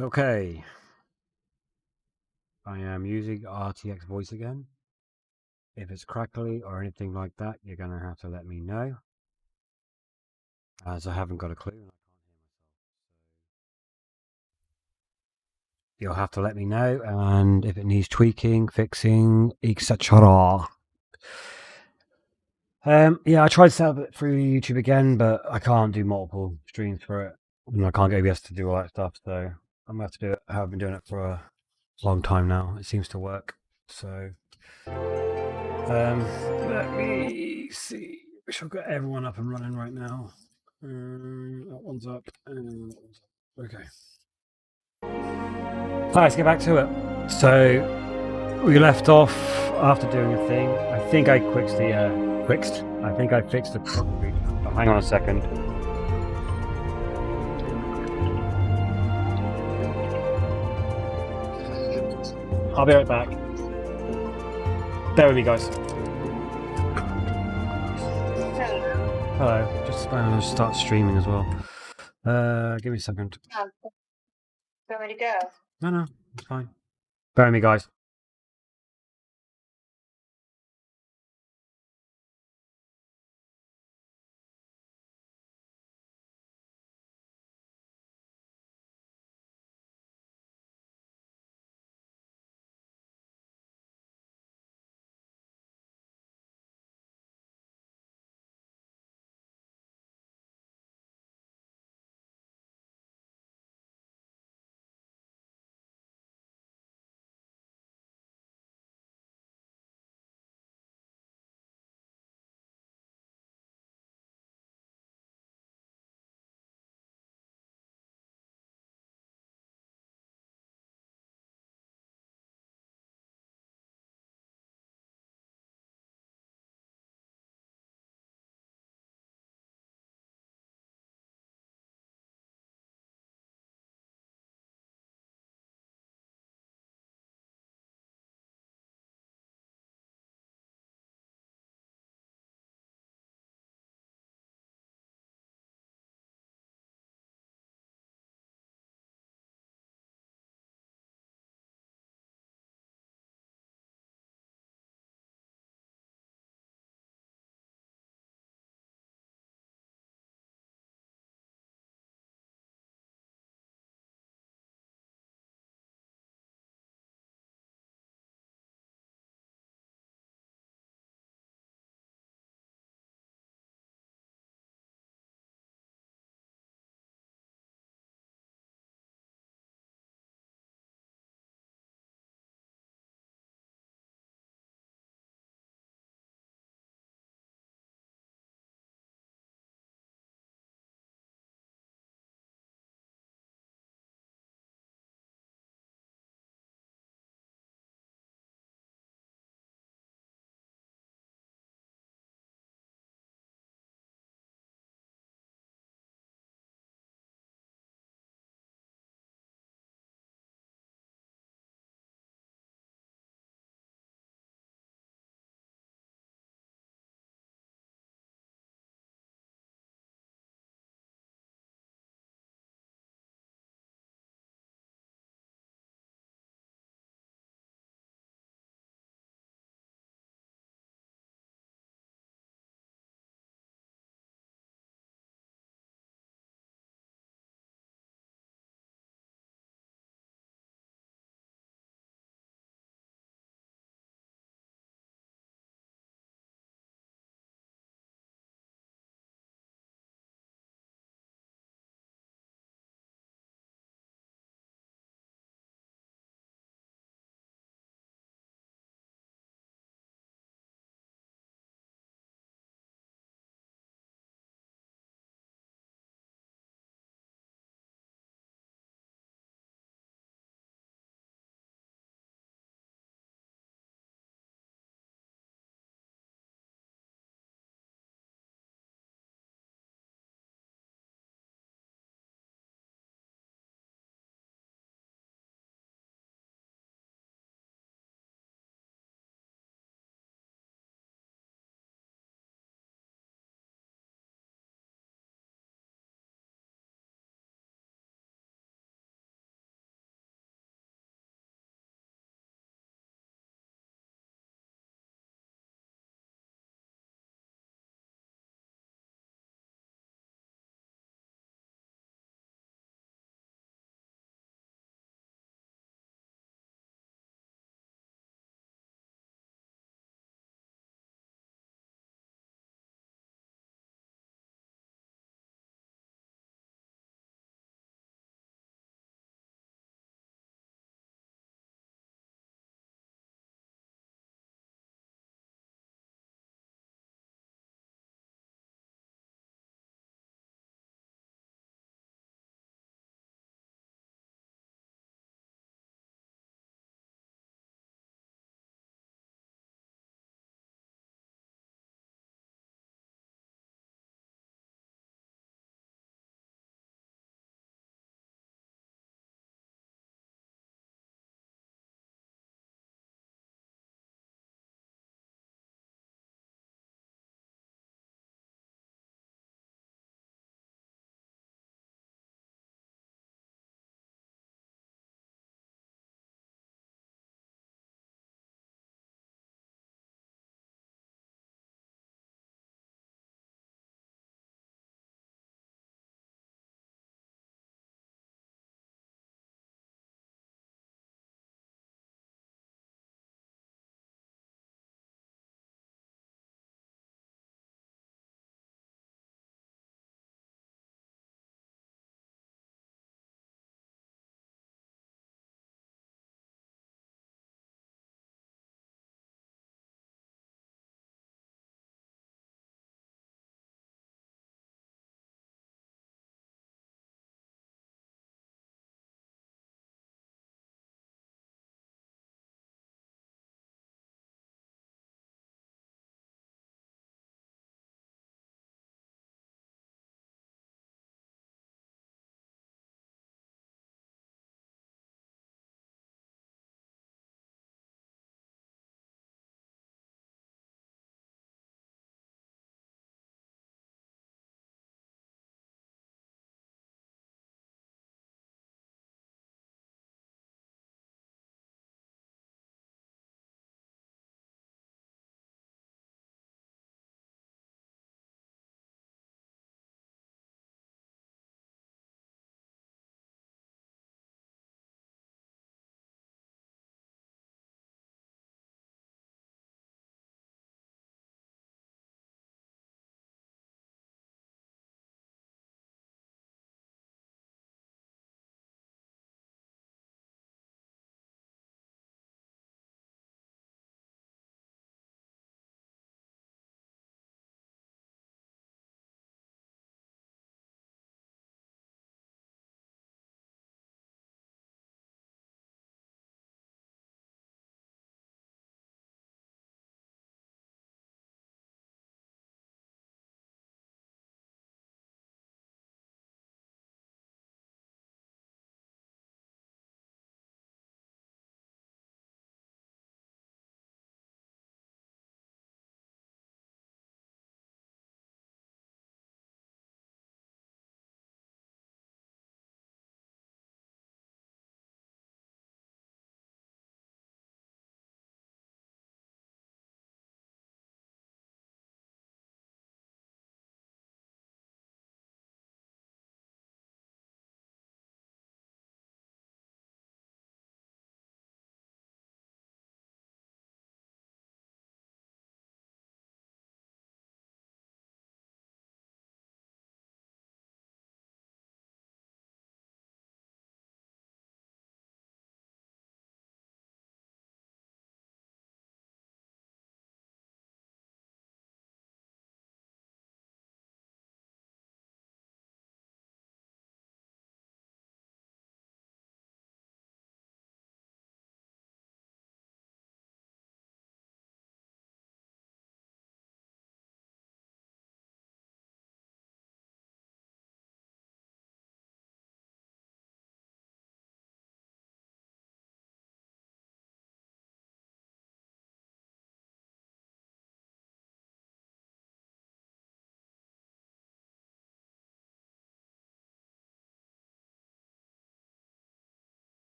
Okay, I am using RTX voice again. If it's crackly or anything like that, you're going to have to let me know, as I haven't got a clue and I can't hear myself. You'll have to let me know, and if it needs tweaking, fixing, etc. Yeah, I tried to set up it through YouTube again, but I can't do multiple streams for it, and I can't get OBS to do all that stuff, so I'm going to have to do it how I've been doing it for a long time now. It seems to work, so... let me see. We shall get everyone up and running right now. That one's up, and that one's up. Okay. Hi, let's get back to it. So we left off after doing a thing. I think I fixed the I think I fixed the problem. Oh, hang on a second. I'll be right back. Bear with me, guys. Hello. Just about to start streaming as well. Give me a second. Want me to go? No, it's fine. Bear with me, guys.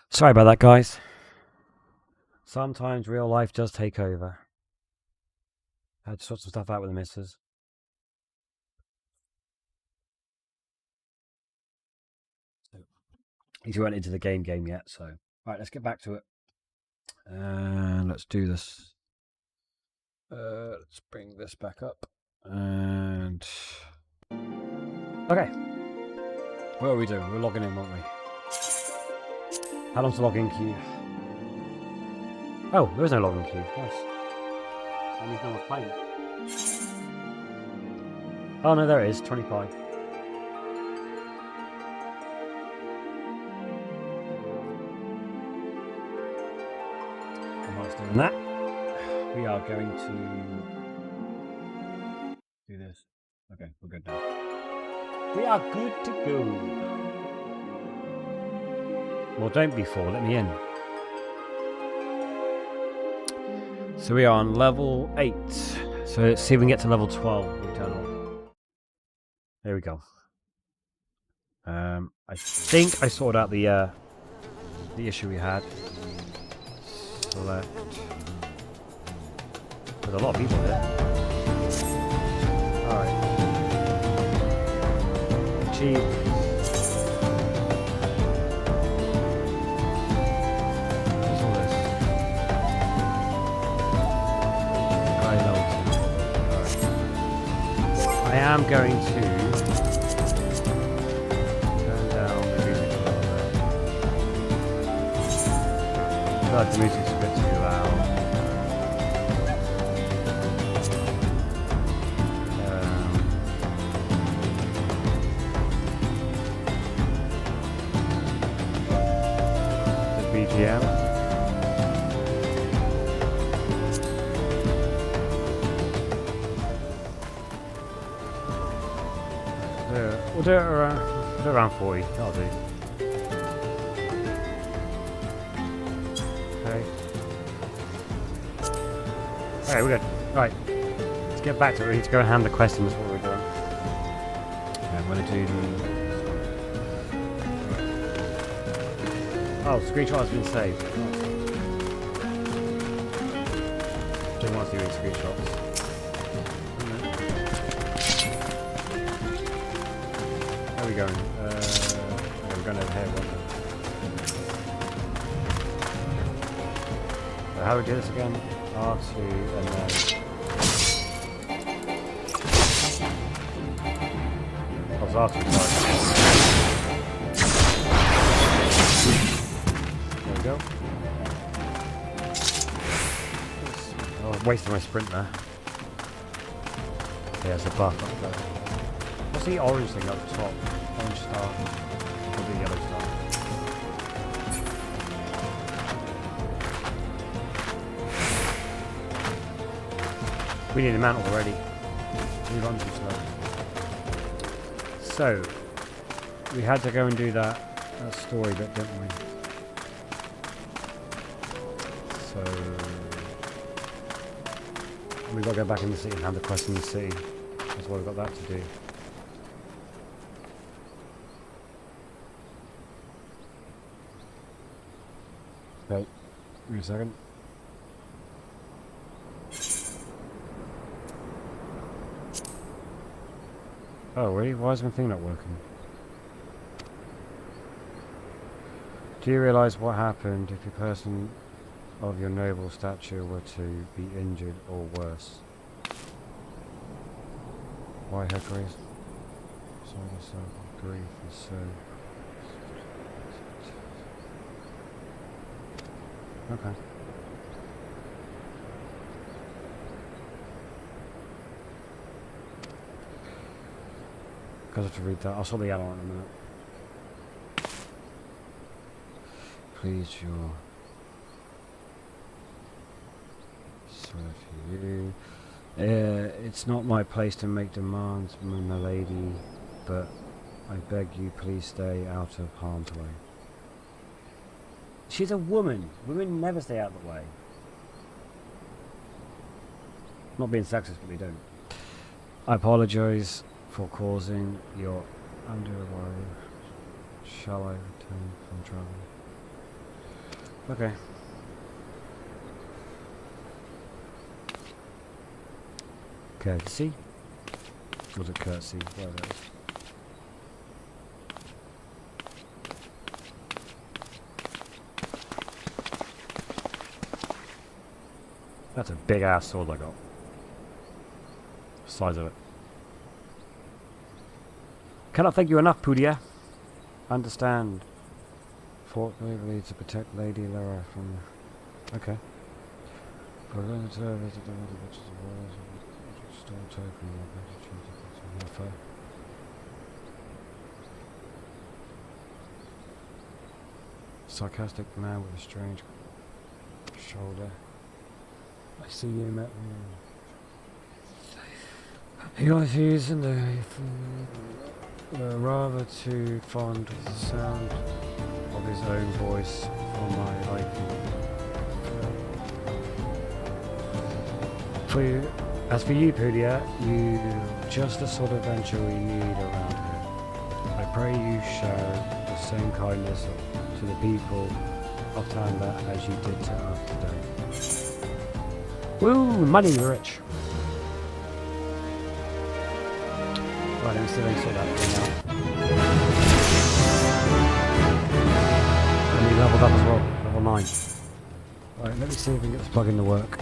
Sorry about that, guys. Sometimes real life does take over. I had to sort some stuff out with the missus. So, at least we weren't into the game yet, so... Right, let's get back to it. And let's do this. Let's bring this back up. And... Okay. What are we doing? We're logging in, aren't we? How long's the login queue? Oh, there is no login queue. Nice. That means no one's playing. Oh no, there it is. 25. And whilst doing that, we are going to do this. Okay, we're good now. We are good to go. Well, don't be fool. Let me in. So we are on level 8. So let's see if we can get to level 12. We turn on. There we go. I think I sorted out the issue we had. Select. There's a lot of people here. Alright. Achieve. What's all this? Alright. I am going to turn down the music a little bit. I feel like the music's a bit too loud. BGM. We'll do it around 40. That'll do. Okay. Alright, we're good. Right. Let's get back to it. We need to go and hand the questions before we're done. Okay, I'm going to do the... Oh, screenshot has been saved. Didn't want to do any screenshots. Where are we going? We're going over here. So how do we do this again? R2 and then... Oh, it's R2, sorry. Go. Oh, I'm wasting my sprint there. Yeah, there's a buff up there. What's the orange thing up top? Orange star. Or the yellow star. We need a mantle already. We run too slow. So, we had to go and do that story bit, didn't we? So we've got to go back in the city and have the quest in the city. That's why we've got that to do. Okay, give me a second. Oh, really? Why is my thing not working? Do you realise what happened if a person of your noble stature were to be injured or worse? Why her grace? Grief is so... Okay. Because I have to read that. I'll sort the yellow in a minute. Please, your... Swear to you. It's not my place to make demands, my lady, but I beg you please stay out of harm's way. She's a woman. Women never stay out of the way. Not being sexist, but we don't. I apologise for causing your underworry. Shall I return from travel? Okay. Courtesy? Was it courtesy? Whatever it is. That's a big ass sword I got. Size of it. Cannot thank you enough, Pudia. Understand. Fought bravely to protect Lady Lara from... Okay. Sarcastic man with a strange shoulder. I see you met me. He likes using the rather too fond of the sound of his own voice for my liking. As for you, Pudia, you just the sort of adventure we need around here. I pray you show the same kindness to the people of Tanda as you did to us today. Woo! Money rich! Right, let me see if I can sort that thing out. And he leveled up as well, level 9. Right, let me see if we can get this plug-in to work.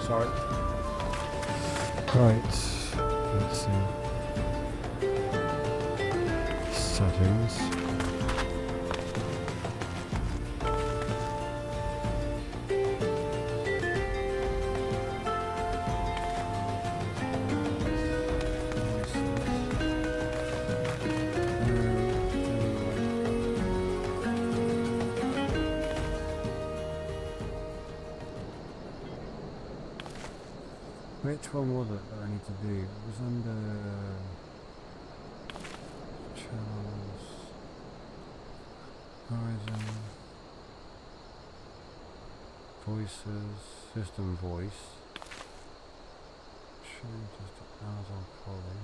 Sorry. Right, let's see. Settings. Which one was it that I need to do? It was under Charles Horizon Voices System Voice. Change this to Amazon Poly.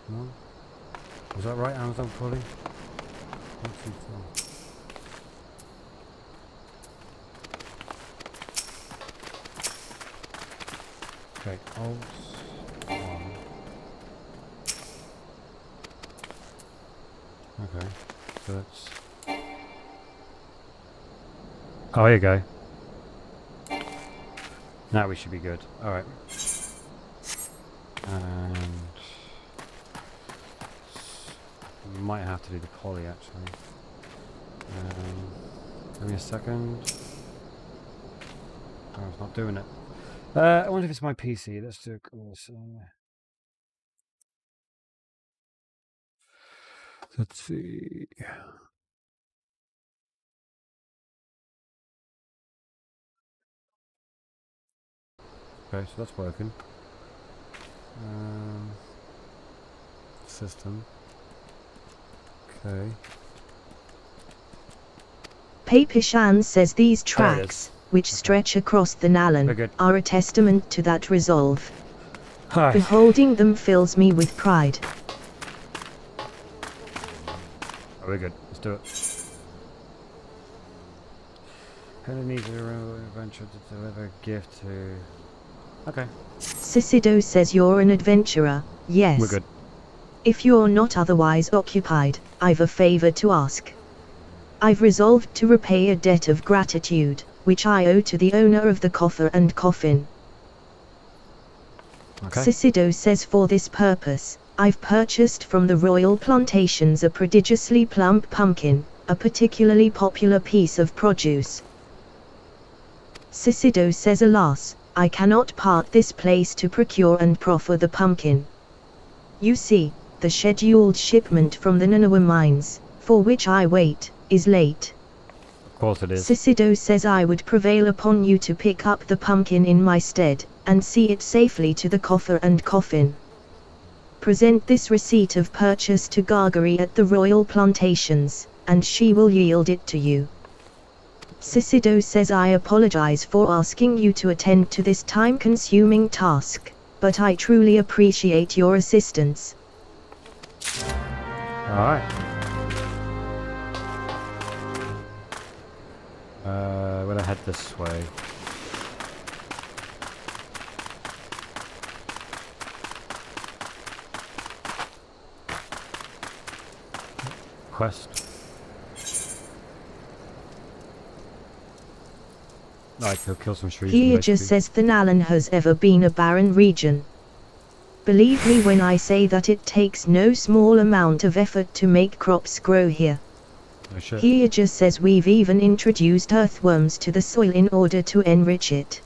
No? Was that right, Amazon Poly? Not too far. Okay, Alt 1. Okay, so that's... Oh, here you go. Now we should be good. Alright. And... might have to do the poly, actually. Give me a second. Oh, it's not doing it. I wonder if it's my PC. Let's do a course. Let's see. Okay, so that's working. System. Okay. Papishan says these tracks, which stretch across the Nalan, are a testament to that resolve. Hi. Beholding them fills me with pride. Oh, we're good. Let's do it. Helen needs a adventure to deliver a gift to... Okay. Cicido says you're an adventurer, yes. We're good. If you're not otherwise occupied, I've a favor to ask. I've resolved to repay a debt of gratitude, which I owe to the owner of the coffer and coffin. Okay. Cicido says for this purpose, I've purchased from the royal plantations a prodigiously plump pumpkin, a particularly popular piece of produce. Cicido says alas, I cannot part this place to procure and proffer the pumpkin. You see, the scheduled shipment from the Nanawa mines, for which I wait, is late. Of course it is. Cicido says I would prevail upon you to pick up the pumpkin in my stead, and see it safely to the coffer and coffin. Present this receipt of purchase to Gargary at the royal plantations, and she will yield it to you. Cicido says I apologize for asking you to attend to this time-consuming task, but I truly appreciate your assistance. Alright. We're gonna head this way. Quest. I could kill some shrews. Here just says Thanalan has ever been a barren region. Believe me when I say that it takes no small amount of effort to make crops grow here. Oh, shit. Here just says we've even introduced earthworms to the soil in order to enrich it.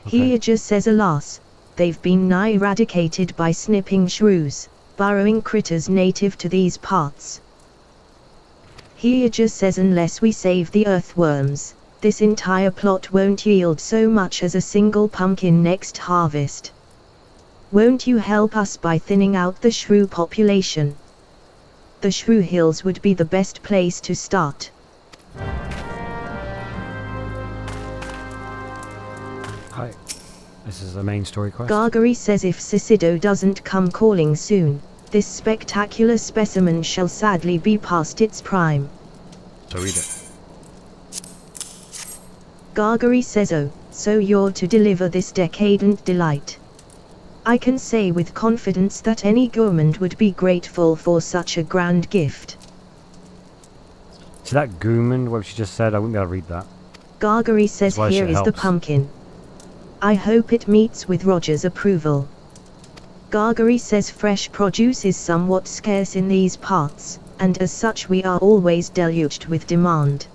Okay. Here just says alas, they've been nigh eradicated by snipping shrews, burrowing critters native to these parts. Here just says unless we save the earthworms, this entire plot won't yield so much as a single pumpkin next harvest. Won't you help us by thinning out the shrew population? The Shrew Hills would be the best place to start. Hi. This is the main story quest. Gargary says if Cicido doesn't come calling soon, this spectacular specimen shall sadly be past its prime. So read it. Gargary says oh, so you're to deliver this decadent delight. I can say with confidence that any gourmand would be grateful for such a grand gift. See that gourmand, what she just said, I wouldn't be able to read that. Gargary says That's why here she is the helps. pumpkin. I hope it meets with Roger's approval. Gargary says fresh produce is somewhat scarce in these parts, and as such we are always deluged with demand.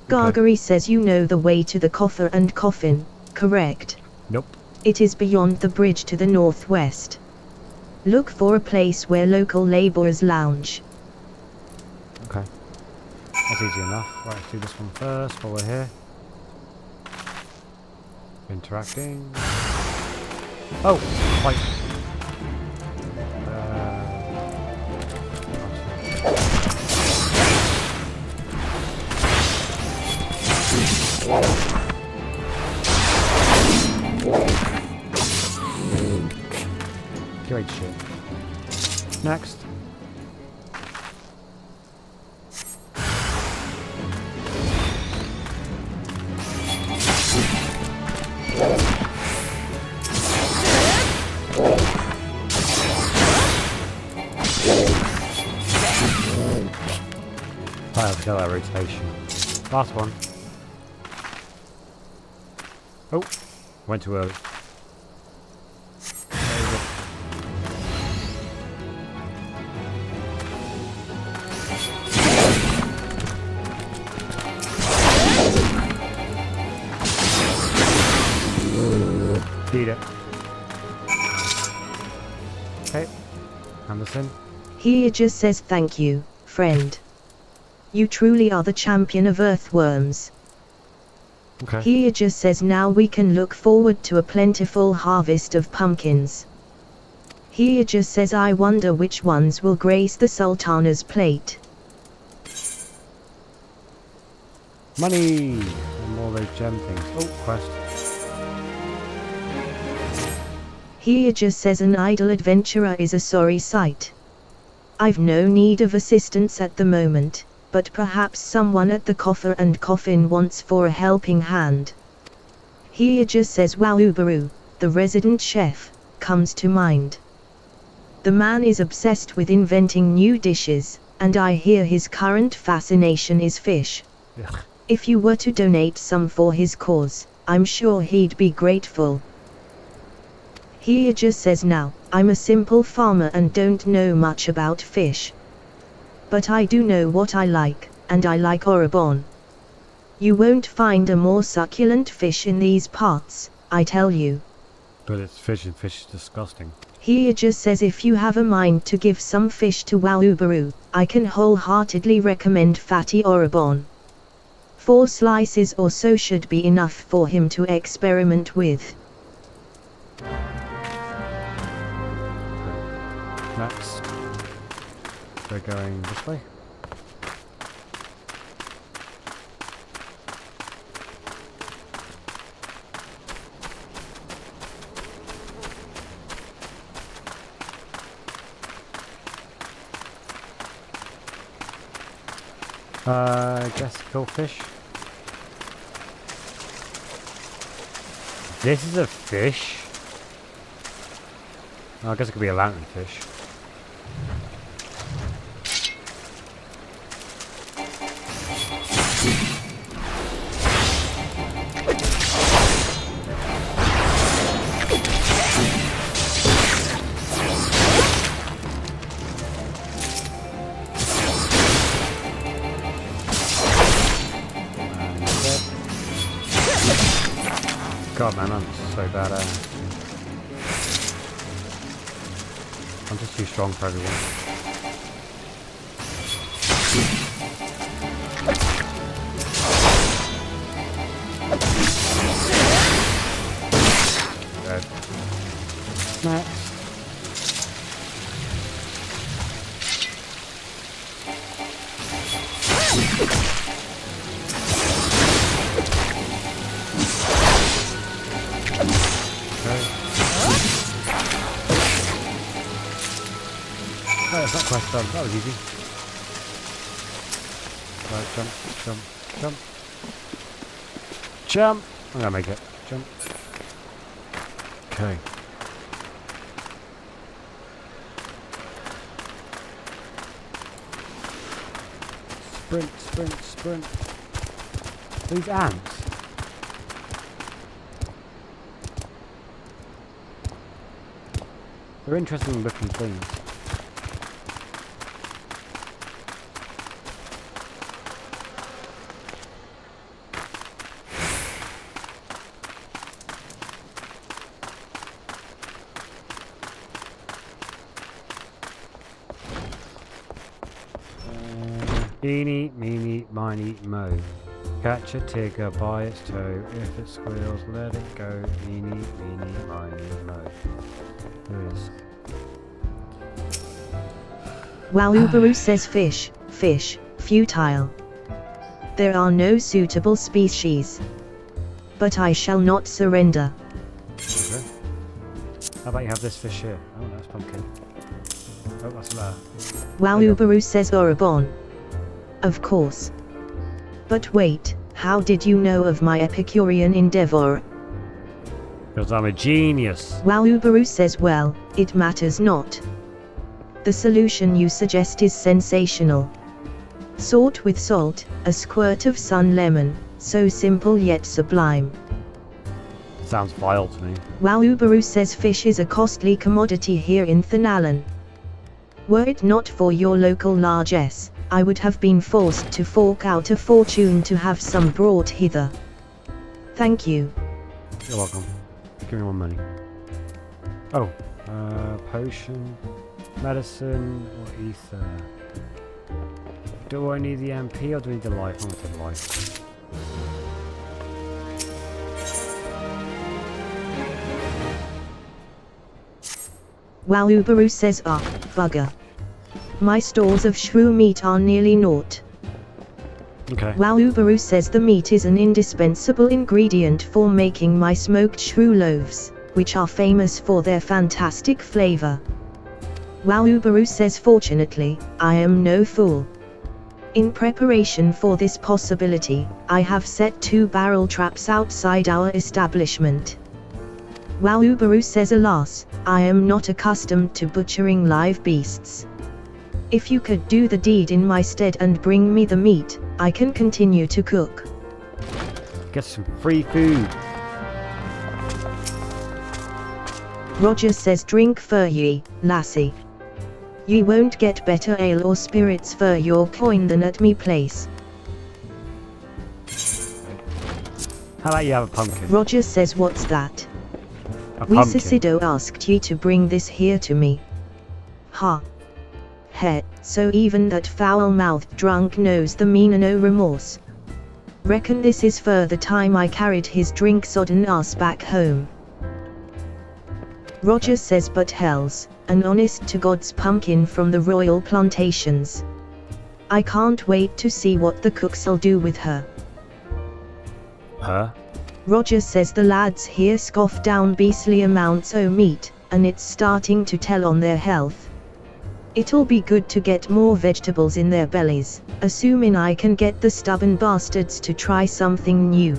Gargary says you know the way to the coffer and coffin, correct? Nope. It is beyond the bridge to the northwest. Look for a place where local laborers lounge. Okay. That's easy enough. Right, let's do this one first while we're here. Interacting. Oh! Fight! Great shit. Next. I have to get that rotation. Last one. Oh, went too early. There you go. Beat it. Okay, hand this in. Here just says thank you, friend. You truly are the champion of earthworms. Okay. Here just says now we can look forward to a plentiful harvest of pumpkins. Here just says I wonder which ones will grace the Sultana's plate. Money! And more of those gem things. Oh, quest. Here just says an idle adventurer is a sorry sight. I've no need of assistance at the moment, but perhaps someone at the coffer and coffin wants for a helping hand. Here just says Waubaru, the resident chef, comes to mind. The man is obsessed with inventing new dishes, and I hear his current fascination is fish. Ugh. If you were to donate some for his cause, I'm sure he'd be grateful. Here just says now, I'm a simple farmer and don't know much about fish. But I do know what I like, and I like Orobon. You won't find a more succulent fish in these parts, I tell you. But it's fish and fish is disgusting. Here just says if you have a mind to give some fish to Waubaru, I can wholeheartedly recommend fatty Orobon. 4 slices or so should be enough for him to experiment with. Next. We're going this way. I guess kill fish. This is a fish? Oh, I guess it could be a lanternfish. God, man, I'm so bad at it. I'm just too strong for everyone. Dead. Next. Oh, it's not quest done. That was easy. Right, jump, jump, jump. Jump! I'm gonna make it. Jump. Okay. Sprint, sprint, sprint. These ants. They're interesting looking things. Eeny, meeny, miny, mo. Catch a tiger by its toe. If it squeals, let it go. Eeny, meeny, miny, mo. There it is. Walubaru says fish, fish, futile. There are no suitable species. But I shall not surrender. Okay. How about you have this fish here? Oh, that's pumpkin. Oh, that's a letter. Walubaru says Orabon. Of course. But wait, how did you know of my Epicurean endeavor? Because I'm a genius. Walubaru says well, it matters not. The solution you suggest is sensational. Salt with salt, a squirt of sun lemon, so simple yet sublime. Sounds vile to me. Walubaru says fish is a costly commodity here in Thanalan. Were it not for your local largesse, I would have been forced to fork out a fortune to have some brought hither. Thank you. You're welcome. Give me more money. Oh, potion, medicine, or ether. Do I need the MP or do I need the life? I'm gonna take the life. Walubaru says bugger. My stores of shrew meat are nearly naught. Okay. Walubaru says the meat is an indispensable ingredient for making my smoked shrew loaves, which are famous for their fantastic flavor. Walubaru says fortunately, I am no fool. In preparation for this possibility, I have set 2 barrel traps outside our establishment. Walubaru says alas, I am not accustomed to butchering live beasts. If you could do the deed in my stead and bring me the meat, I can continue to cook. Get some free food. Roger says drink for ye, lassie. Ye won't get better ale or spirits for your coin than at me place. How about you have a pumpkin? Roger says what's that? A We pumpkin. Cicido asked ye to bring this here to me. Ha. He, so even that foul-mouthed drunk knows the meaner no remorse. Reckon this is for the time I carried his drink-sodden ass back home. Roger says but hells, an honest-to-God's pumpkin from the royal plantations. I can't wait to see what the cooks'll do with her. Her? Roger says the lads here scoff down beastly amounts o' meat, and it's starting to tell on their health. It'll be good to get more vegetables in their bellies, assuming I can get the stubborn bastards to try something new.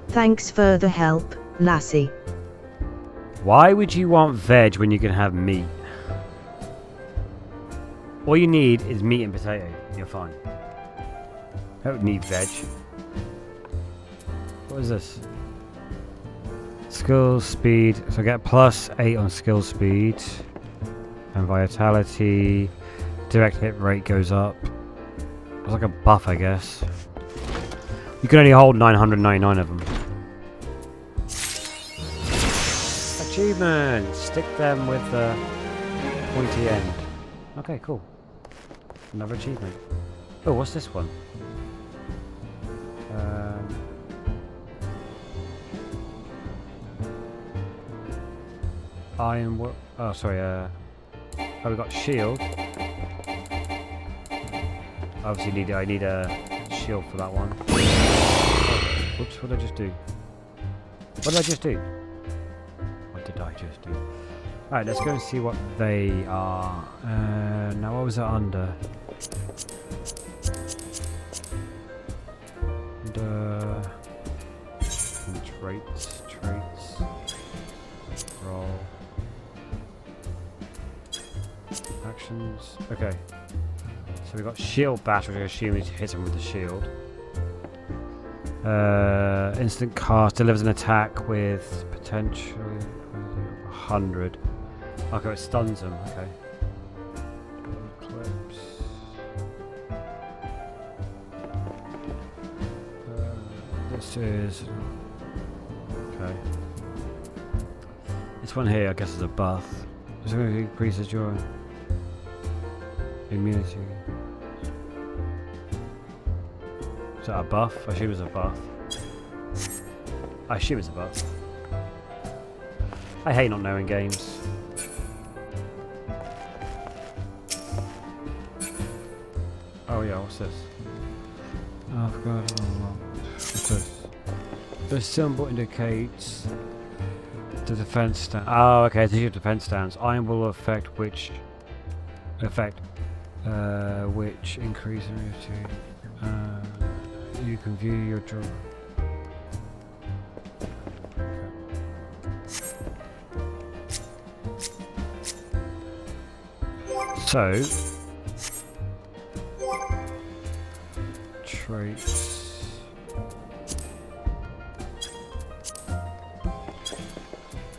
Thanks for the help, lassie. Why would you want veg when you can have meat? All you need is meat and potato. You're fine. Don't need veg. What is this? Skill speed. So I get +8 on skill speed. And vitality. Direct hit rate goes up. It's like a buff, I guess. You can only hold 999 of them. Achievement! Stick them with the pointy end. Okay, cool. Another achievement. Oh, what's this one? Iron work. Oh, sorry. Oh, we got shield. Obviously, I need a shield for that one. Oh, whoops! What did I just do? What did I just do? What did I just do? Alright, let's go and see what they are. Now, what was it under? Traits. Roll. Actions. Okay. So we got shield bash, which I assume is hits him with the shield. Instant cast delivers an attack with potentially 100. Okay, it stuns him. Okay. Eclipse. This is okay. This one here, I guess, is a buff. This one increases your immunity. Is that a buff? I assume it's a buff. I assume it's a buff. I hate not knowing games. Oh yeah, what's this? Oh, I forgot. What's this? The symbol indicates the defense stance. Oh, okay, it's your defense stance. Iron will affect which increase immunity. You can view your draw. So, traits.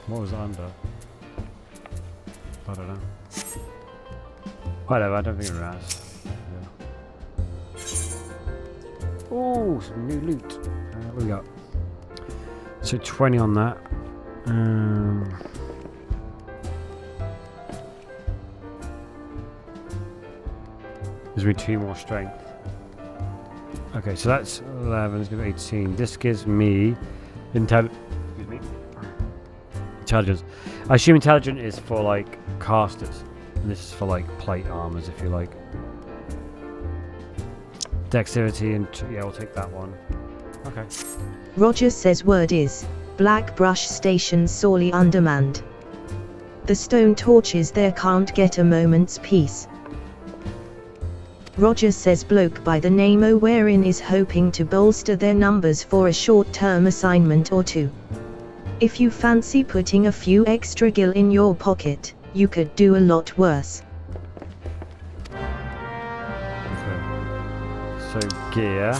What was under? I don't know. Whatever, I don't think it has. Yeah. Oh, some new loot. What we got? So 20 on that. Gives me 2 more strength. Okay, so that's 11. Let's give it 18. This gives me intelligence. I assume intelligent is for like casters, and this is for like plate armors, if you like. Dexterity and yeah, we'll take that one. Okay. Roger says word is Black Brush Station sorely undermanned. The stone torches there can't get a moment's peace. Roger says bloke by the name O'Warin is hoping to bolster their numbers for a short-term assignment or two. If you fancy putting a few extra gil in your pocket, you could do a lot worse. Okay. So gear.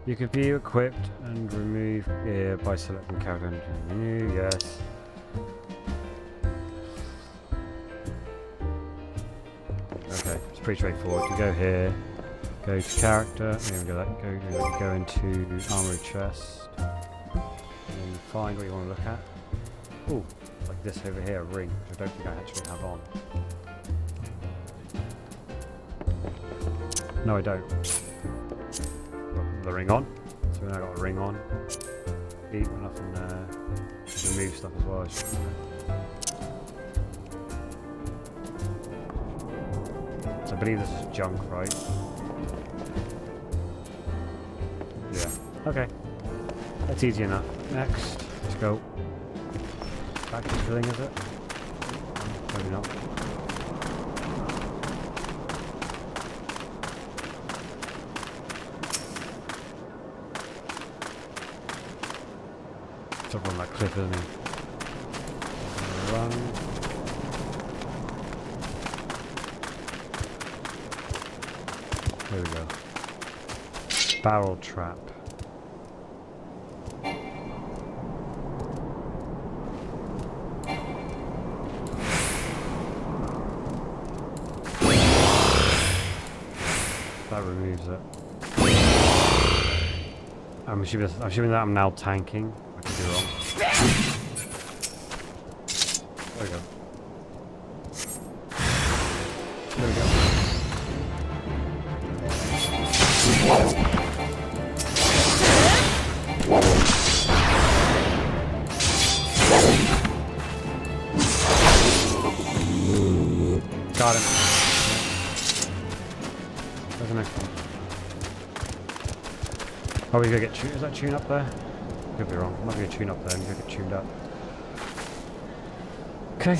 You can be equipped and remove gear by selecting character menu. Yes. Okay, it's pretty straightforward. You go here, go to character, go into armory chest, and you find what you want to look at. Ooh, like this over here, a ring, which I don't think I actually have on. No, I don't. Got the ring on, so now I've got a ring on. Eat enough and remove stuff as well. So I believe this is junk, right? Yeah. Okay. That's easy enough. Next. Let's go. Back to the thing, is it? Maybe not. up on that cliff, isn't he? Run. There we go. Barrel trap. That removes it. I'm assuming that I'm now tanking. I could be wrong. There we go. There we go. Got him. Where's the next one? Oh, we go get tuned. Is that tune up there? Could be wrong. Might be a tune up there. We go get tuned up. Okay.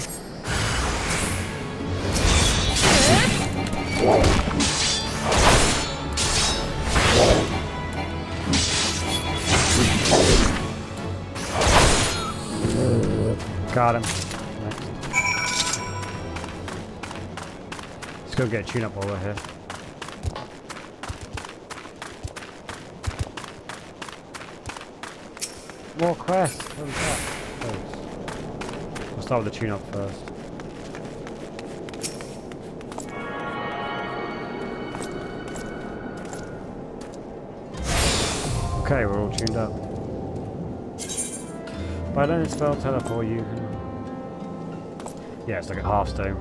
Got him. Next. Let's go get a tune up while we're here. More quests! What was that? Oh, we'll start with the tune-up first. Okay, we're all tuned up. By learning spell teleport you can... Yeah, it's like a half-stone.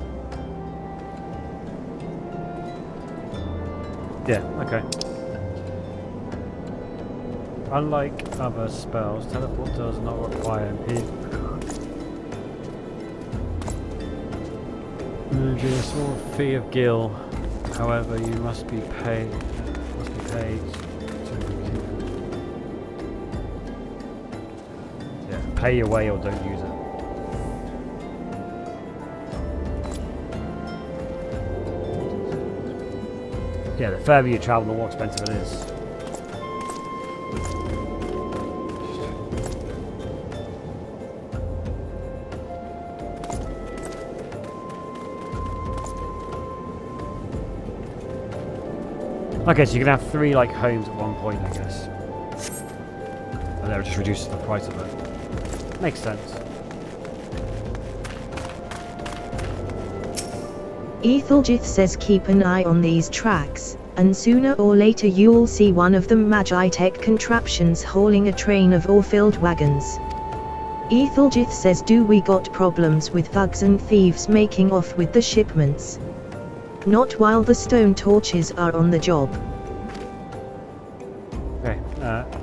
Yeah, okay. Unlike other spells, teleport does not require MP. A small fee of gil. However, you must be paid. Yeah, pay your way or don't use it. Yeah, the further you travel, the more expensive it is. Okay, so you can have 3 like homes at one point, I guess. And that just reduces the price of it. Makes sense. Ethelgith says keep an eye on these tracks, and sooner or later you'll see one of them Magi-Tech contraptions hauling a train of ore-filled wagons. Ethelgith says do we got problems with thugs and thieves making off with the shipments? Not while the stone torches are on the job. Okay,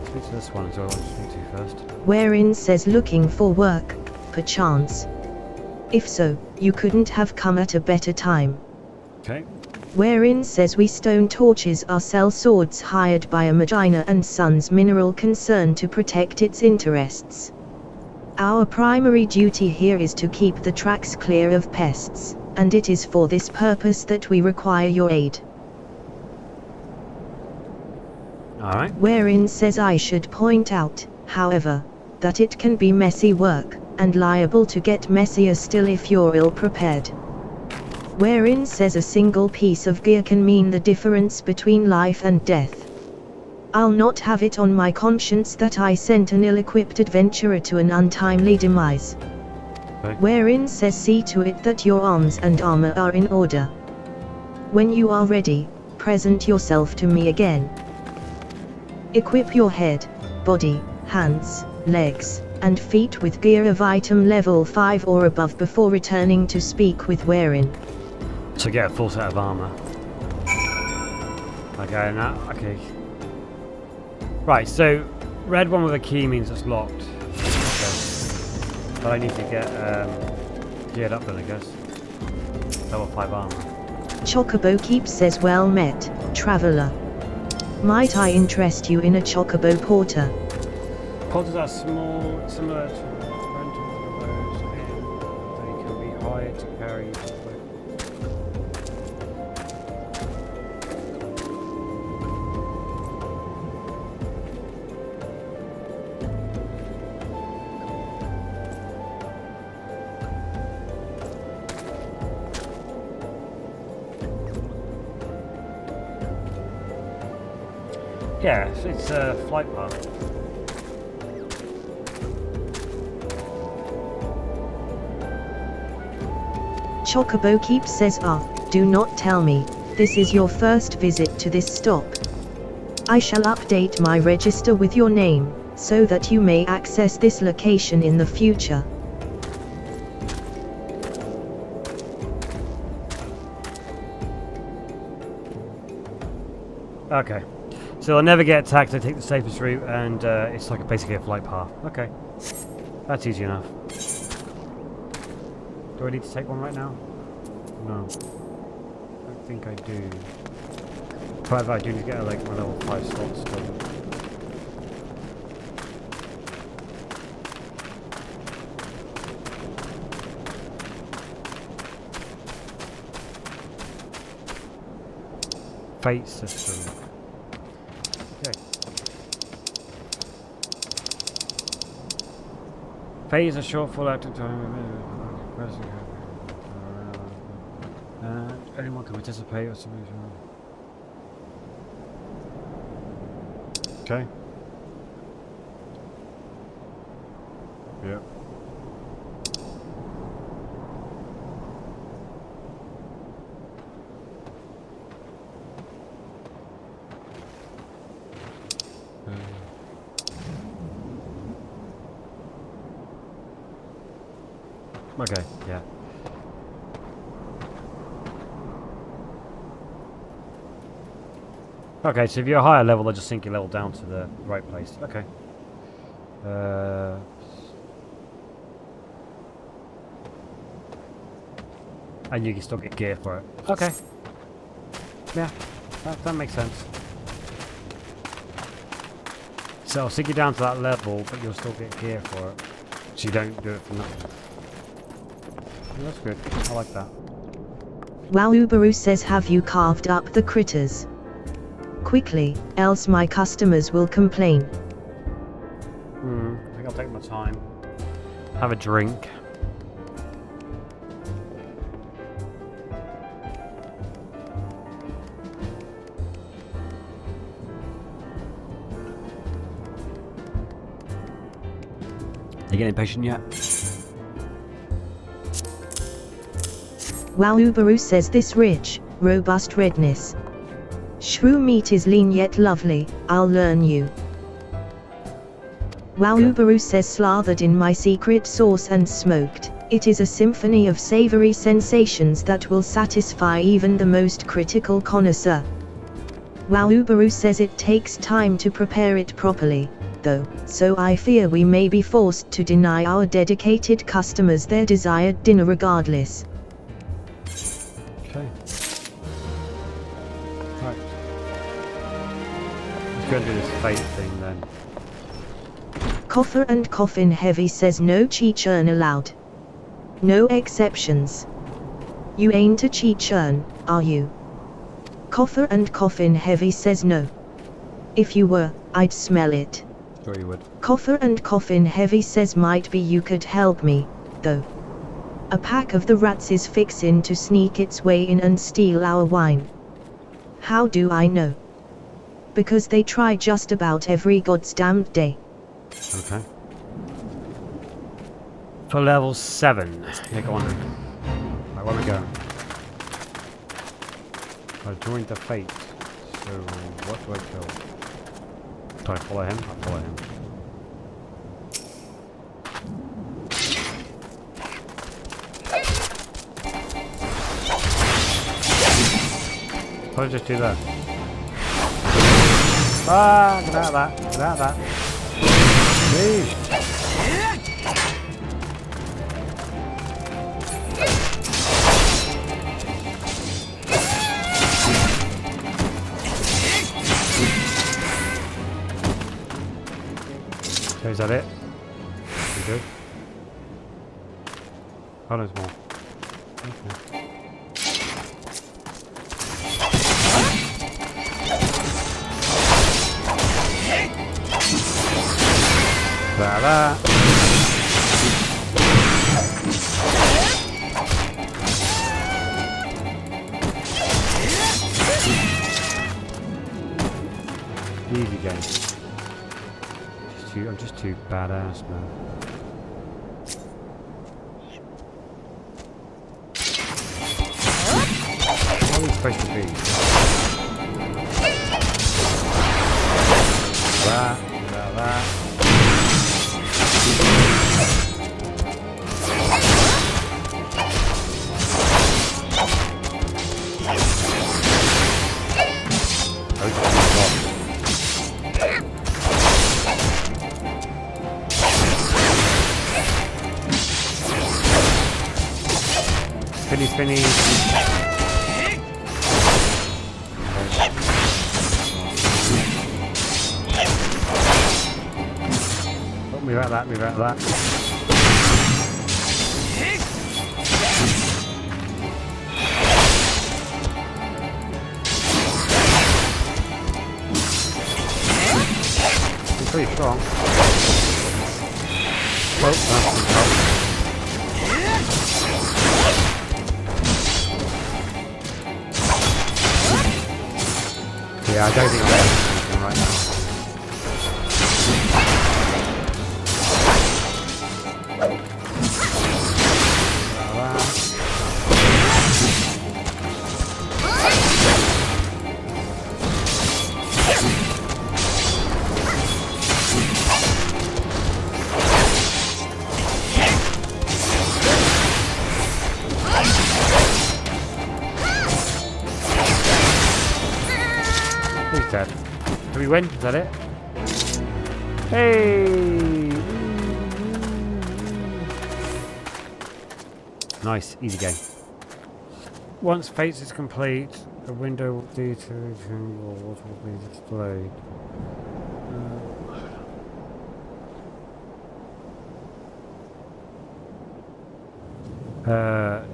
speak to this one, so I want to speak to you first. Wherein says looking for work, perchance. If so, you couldn't have come at a better time. Okay. Wherein says we stone torches are sell swords hired by a Magina and Sons mineral concern to protect its interests. Our primary duty here is to keep the tracks clear of pests, and it is for this purpose that we require your aid. Alright. Wherein says I should point out, however, that it can be messy work, and liable to get messier still if you're ill-prepared. Wherein says a single piece of gear can mean the difference between life and death. I'll not have it on my conscience that I sent an ill-equipped adventurer to an untimely demise. Okay. Wherein says see to it that your arms and armor are in order. When you are ready, present yourself to me again. Equip your head, body, hands, legs, and feet with gear of item level 5 or above before returning to speak with Wherein. So get a full set of armor. Okay, now, okay. Right, so red one with a key means it's locked. Okay. But I need to get geared up then, I guess. Level 5 armor. Chocobo Keep says well met, traveller. Might I interest you in a Chocobo Porter? Porters are small, similar to rental those, and they can be hired to carry with. Yeah, it's a flight path. Chocobo Keep says do not tell me, this is your first visit to this stop. I shall update my register with your name, so that you may access this location in the future. Okay. So I'll never get attacked, I take the safest route, and it's like basically a flight path. Okay. That's easy enough. Do I need to take one right now? No. I don't think I do. However, I do need to get like my level 5 slots still. Fate system. Okay. Fate is a short full active time. Anyone can participate or something. Okay. Yep. Okay, yeah. Okay, so if you're a higher level, they'll just sink your level down to the right place. Okay. And you can still get gear for it. Okay. Yeah, that makes sense. So I'll sink you down to that level, but you'll still get gear for it. So you don't do it for nothing. Yeah, that's good. I like that. Wow, Uberu says, have you carved up the critters? Quickly, else my customers will complain. I think I'll take my time. Have a drink. You getting impatient yet? Wow, Uberu says, this rich, robust redness. Shrew meat is lean yet lovely, I'll learn you. Wow, Okay. Uberu says, slathered in my secret sauce and smoked, it is a symphony of savory sensations that will satisfy even the most critical connoisseur. Wow, Uberu says, it takes time to prepare it properly, though, so I fear we may be forced to deny our dedicated customers their desired dinner regardless. Okay. Right. Let's go and do this fate thing then. Coffer and Coffin Heavy says, no cheat churn allowed. No exceptions. You ain't a cheat churn, are you? Coffer and Coffin Heavy says, no. If you were, I'd smell it. Sure you would. Coffer and Coffin Heavy says, might be you could help me, though. A pack of the rats is fixin' to sneak its way in and steal our wine. How do I know? Because they try just about every goddamn day. Okay. For level 7. Yeah, go on then. Right, where we go? I joined the fate. So, what do I kill? Do I follow him? I follow him. What did I just do that? Ah, get out of that. Get out of that. Please. So is that it? We good? Oh, there's more. Okay. That. Easy I'm just too badass, man. What are we supposed to be? That, that. Spinny. Oh, move out that, move out that. He's pretty strong. Oh, that's yeah, I don't think I'm doing anything right now. He's dead. Did we win? Is that it? Hey! Nice, easy game. Once Fates is complete, a window will be to what will be displayed.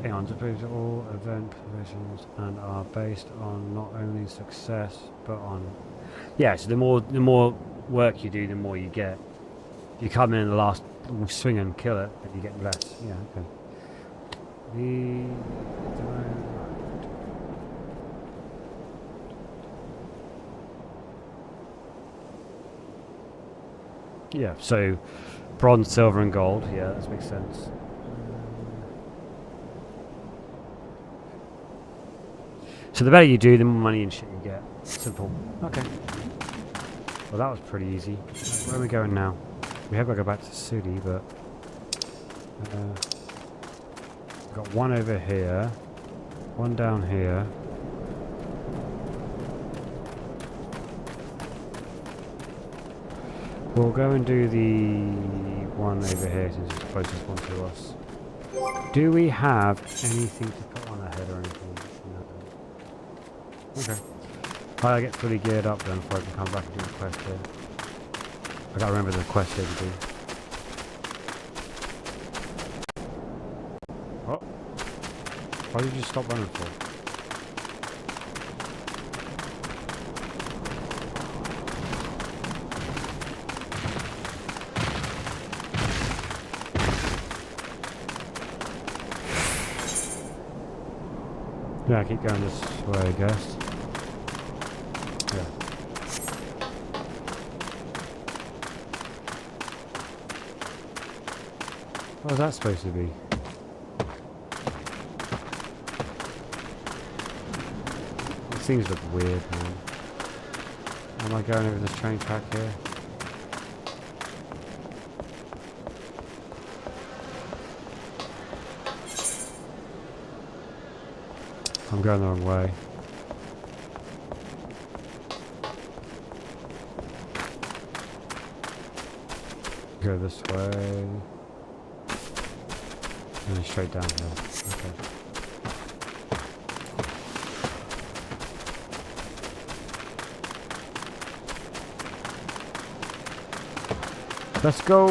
Hang on, displays all event provisions and are based on not only success but on so the more work you do, the more you get. If you come in the last swing and kill it, then you get less. Yeah, okay. Yeah, so bronze, silver and gold. Yeah, that makes sense. So the better you do, the more money and shit you get. Simple. Okay. Well, that was pretty easy. Where are we going now? We have got to go back to Sudi, but we've got one over here, one down here. We'll go and do the one over here since it's the closest one to us. Do we have anything to put on our head or anything? Okay. I'll get fully geared up then before I can come back and do the quest here. I gotta remember the quest here to do. Oh. Why did you stop running for? Yeah, keep going this way, I guess. Yeah. What was that supposed to be? Things look weird, man. Am I going over this train track here? I'm going the wrong way. Go this way. And then straight down here. Okay. Let's go!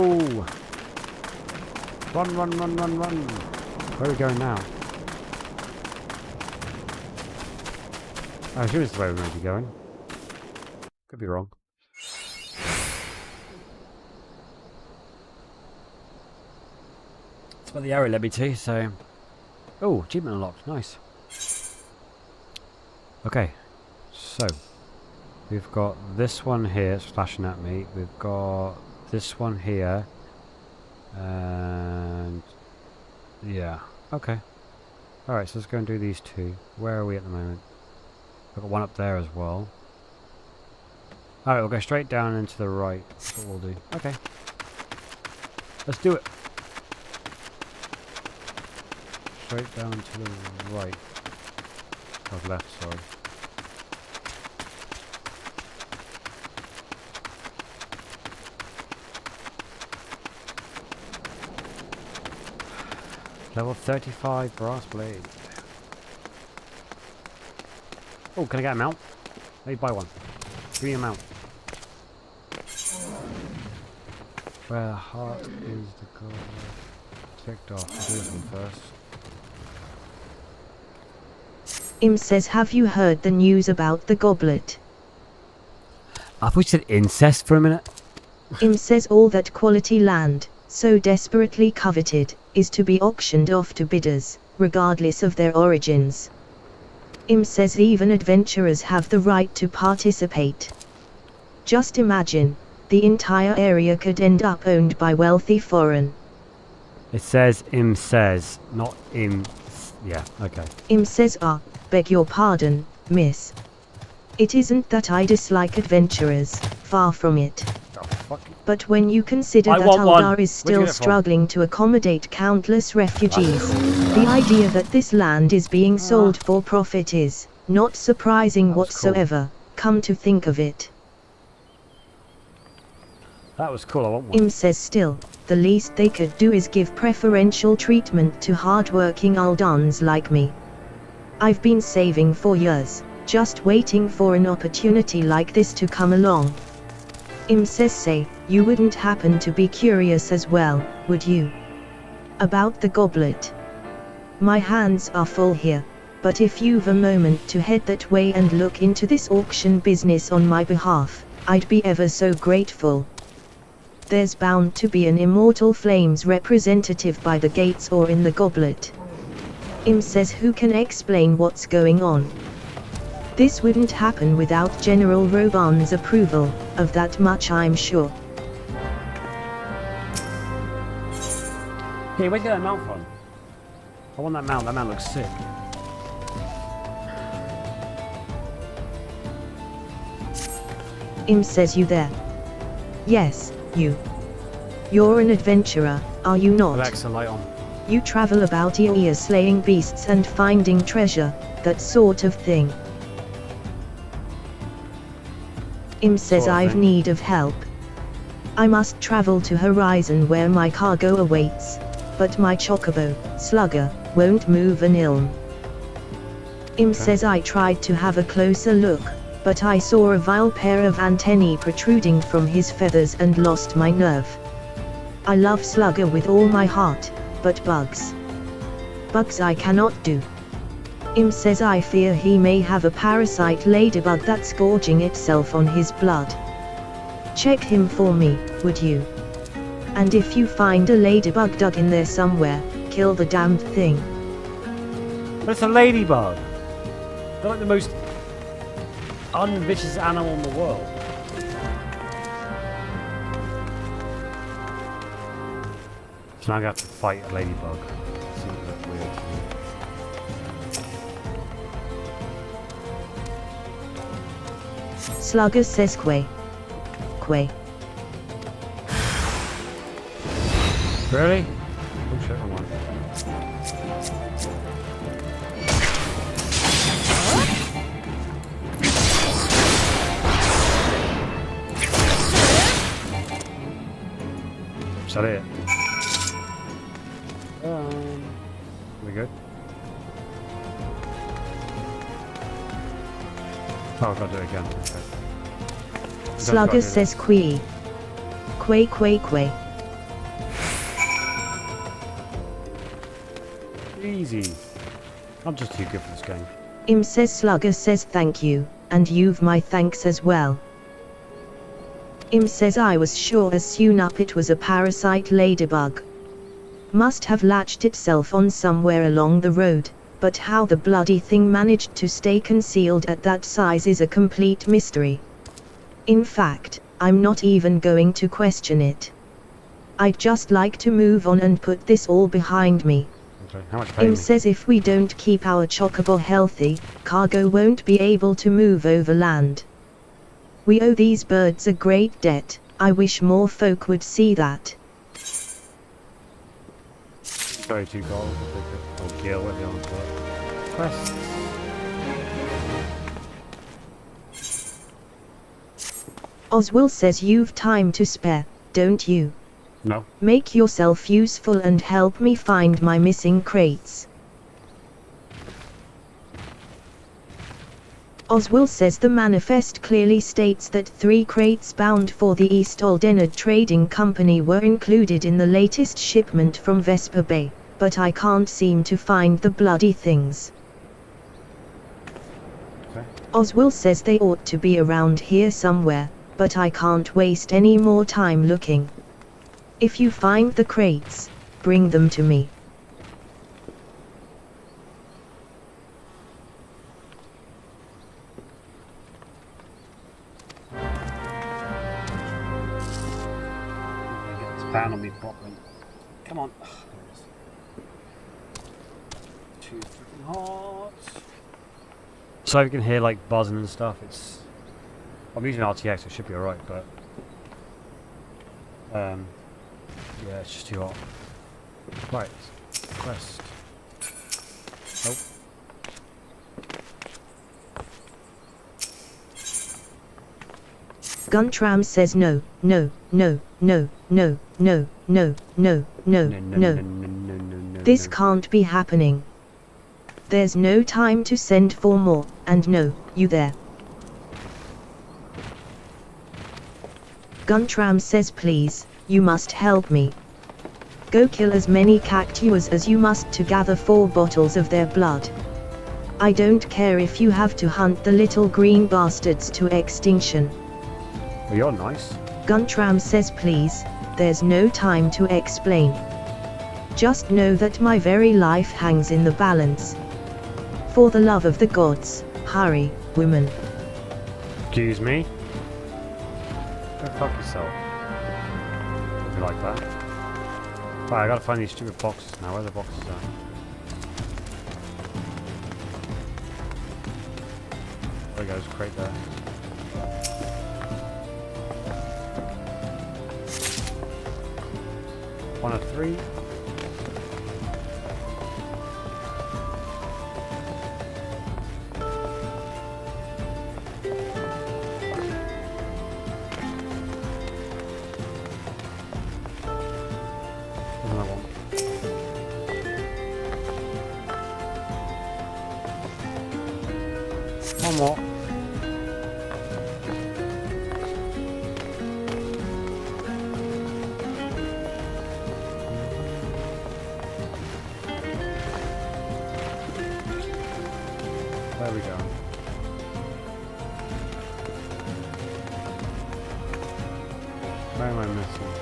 Run, run, run, run, run! Where are we going now? I assume it's the way we're meant to be going. Could be wrong. That's what the arrow led me to, so... Oh, achievement unlocked. Nice. Okay. So. We've got this one here, it's flashing at me. We've got This one here. And yeah, okay. Alright, so let's go and do these two. Where are we at the moment? I've got one up there as well. Alright, we'll go straight down and to the right. That's what we'll do. Okay. Let's do it. Straight down to the right. Or left, sorry. Level 35 brass blade. Oh, can I get a mount? Let me buy one. Give me a mount. Where heart is the god? Ticked off. I'll do this one first. Im says, have you heard the news about the goblet? I thought you said incest for a minute. Im says all that quality land, so desperately coveted, is to be auctioned off to bidders, regardless of their origins. Im says even adventurers have the right to participate. Just imagine, the entire area could end up owned by wealthy foreign. It says Im says, not Im. Yeah, okay. Im says, beg your pardon, miss. It isn't that I dislike adventurers, far from it. Oh, fuck. But when you consider I that want one. Aldar is Where'd you still get it from? struggling to accommodate countless refugees, the idea that this land is being sold for profit is not surprising That was cool. whatsoever, come to think of it. That was cool, I want one. Im says still, the least they could do is give preferential treatment to hard-working Aldans like me. I've been saving for years, just waiting for an opportunity like this to come along. Im says say, you wouldn't happen to be curious as well, would you? About the goblet. My hands are full here, but if you've a moment to head that way and look into this auction business on my behalf, I'd be ever so grateful. There's bound to be an Immortal Flames representative by the gates or in the goblet. Im says who can explain what's going on. This wouldn't happen without General Roban's approval, of that much I'm sure. Hey, where'd you get that mount from? I want that mount looks sick. Im says you there. Yes, you. You're an adventurer, are you not? Alexa, light on. You travel about Ioia slaying beasts and finding treasure, that sort of thing. Im says Sort of I've thing. need of help. I must travel to Horizon where my cargo awaits, but my chocobo, Slugger, won't move an ilm. Im says I tried to have a closer look, but I saw a vile pair of antennae protruding from his feathers and lost my nerve. I love Slugger with all my heart, but bugs I cannot do. Im says I fear he may have a parasite ladybug that's gorging itself on his blood. Check him for me, would you? And if you find a ladybug dug in there somewhere, kill the damned thing. But it's a ladybug. They're like the most unvicious animal in the world. So now I'm gonna have to fight a ladybug. Seems a bit weird to me. Slugger says Quay. Really? Oh shit, wrong one. Is that it? We good? Oh, I've got to do it again. Okay. Slugger says Quay. Quay. Easy. I'm just too good for this game. Im says Slugger says thank you, and you've my thanks as well. Im says I was sure as soon up it was a parasite ladybug. Must have latched itself on somewhere along the road, but how the bloody thing managed to stay concealed at that size is a complete mystery. In fact, I'm not even going to question it. I'd just like to move on and put this all behind me. Okay, how much pay Im me? says if we don't keep our chocobo healthy, cargo won't be able to move over land. We owe these birds a great debt. I wish more folk would see that. 32 gold. Or gil, whatever you want to call it. Quests. Oswald says you've time to spare, don't you? No. Make yourself useful and help me find my missing crates. Oswald says the manifest clearly states that 3 crates bound for the East Oldenard Trading Company were included in the latest shipment from Vesper Bay, but I can't seem to find the bloody things. Okay. Oswald says they ought to be around here somewhere, but I can't waste any more time looking. If you find the crates, bring them to me. Get this fan on me properly. Come on. Too freaking hot. So you can hear like buzzing and stuff. I'm using RTX, so it should be alright, but yeah, it's just too hot. Right, quest. Oh. Guntram says no, no, no, no, no, no, no, no, no, no. This can't be happening. There's no time to send for more, and no, you there. Guntram says please, you must help me. Go kill as many cactuars as you must to gather 4 bottles of their blood. I don't care if you have to hunt the little green bastards to extinction. Well, you're nice. Guntram says please, there's no time to explain. Just know that my very life hangs in the balance. For the love of the gods, hurry, woman. Excuse me? Go fuck yourself. Would you like that? Right, I gotta find these stupid boxes now. Where are the boxes at? There we go, there's a crate there. One of 3. Another one. One more. There we go. Where am I missing?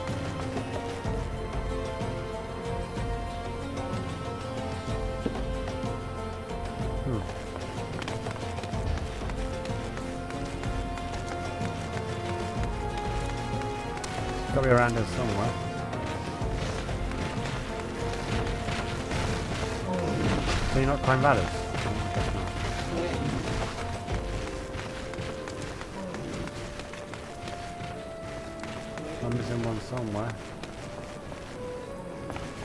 It's got to be around here somewhere. Can you not climb ladders? I guess not. I'm missing one somewhere.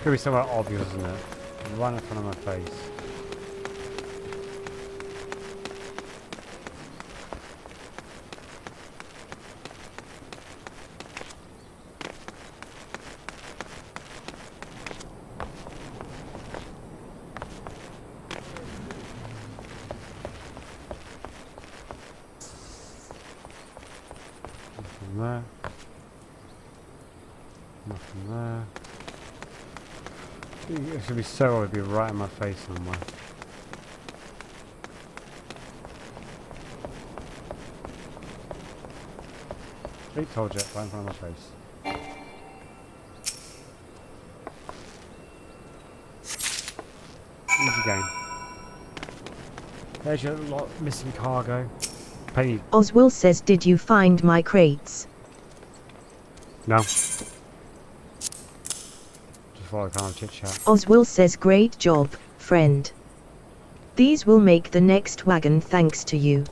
Could be somewhere obvious, isn't it? Right in front of my face. Nothing there. Nothing there. It should be so odd, it'd be right in my face somewhere. See, told you, right in front of my face. Easy game. There's your lot missing cargo. Penny. Oswald says did you find my crates? No. Just thought I'd kind of chit chat. Oswald says great job, friend. These will make the next wagon thanks to you.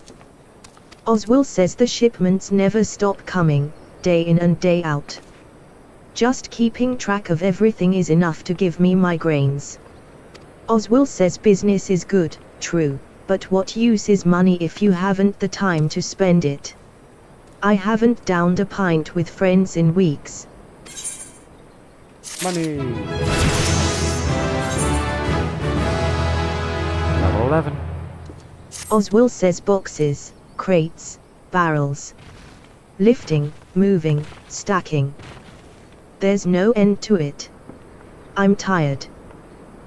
Oswald says the shipments never stop coming, day in and day out. Just keeping track of everything is enough to give me migraines. Oswald says business is good, true, but what use is money if you haven't the time to spend it? I haven't downed a pint with friends in weeks. Money! Level 11. Oswald says boxes, crates, barrels. Lifting, moving, stacking. There's no end to it. I'm tired.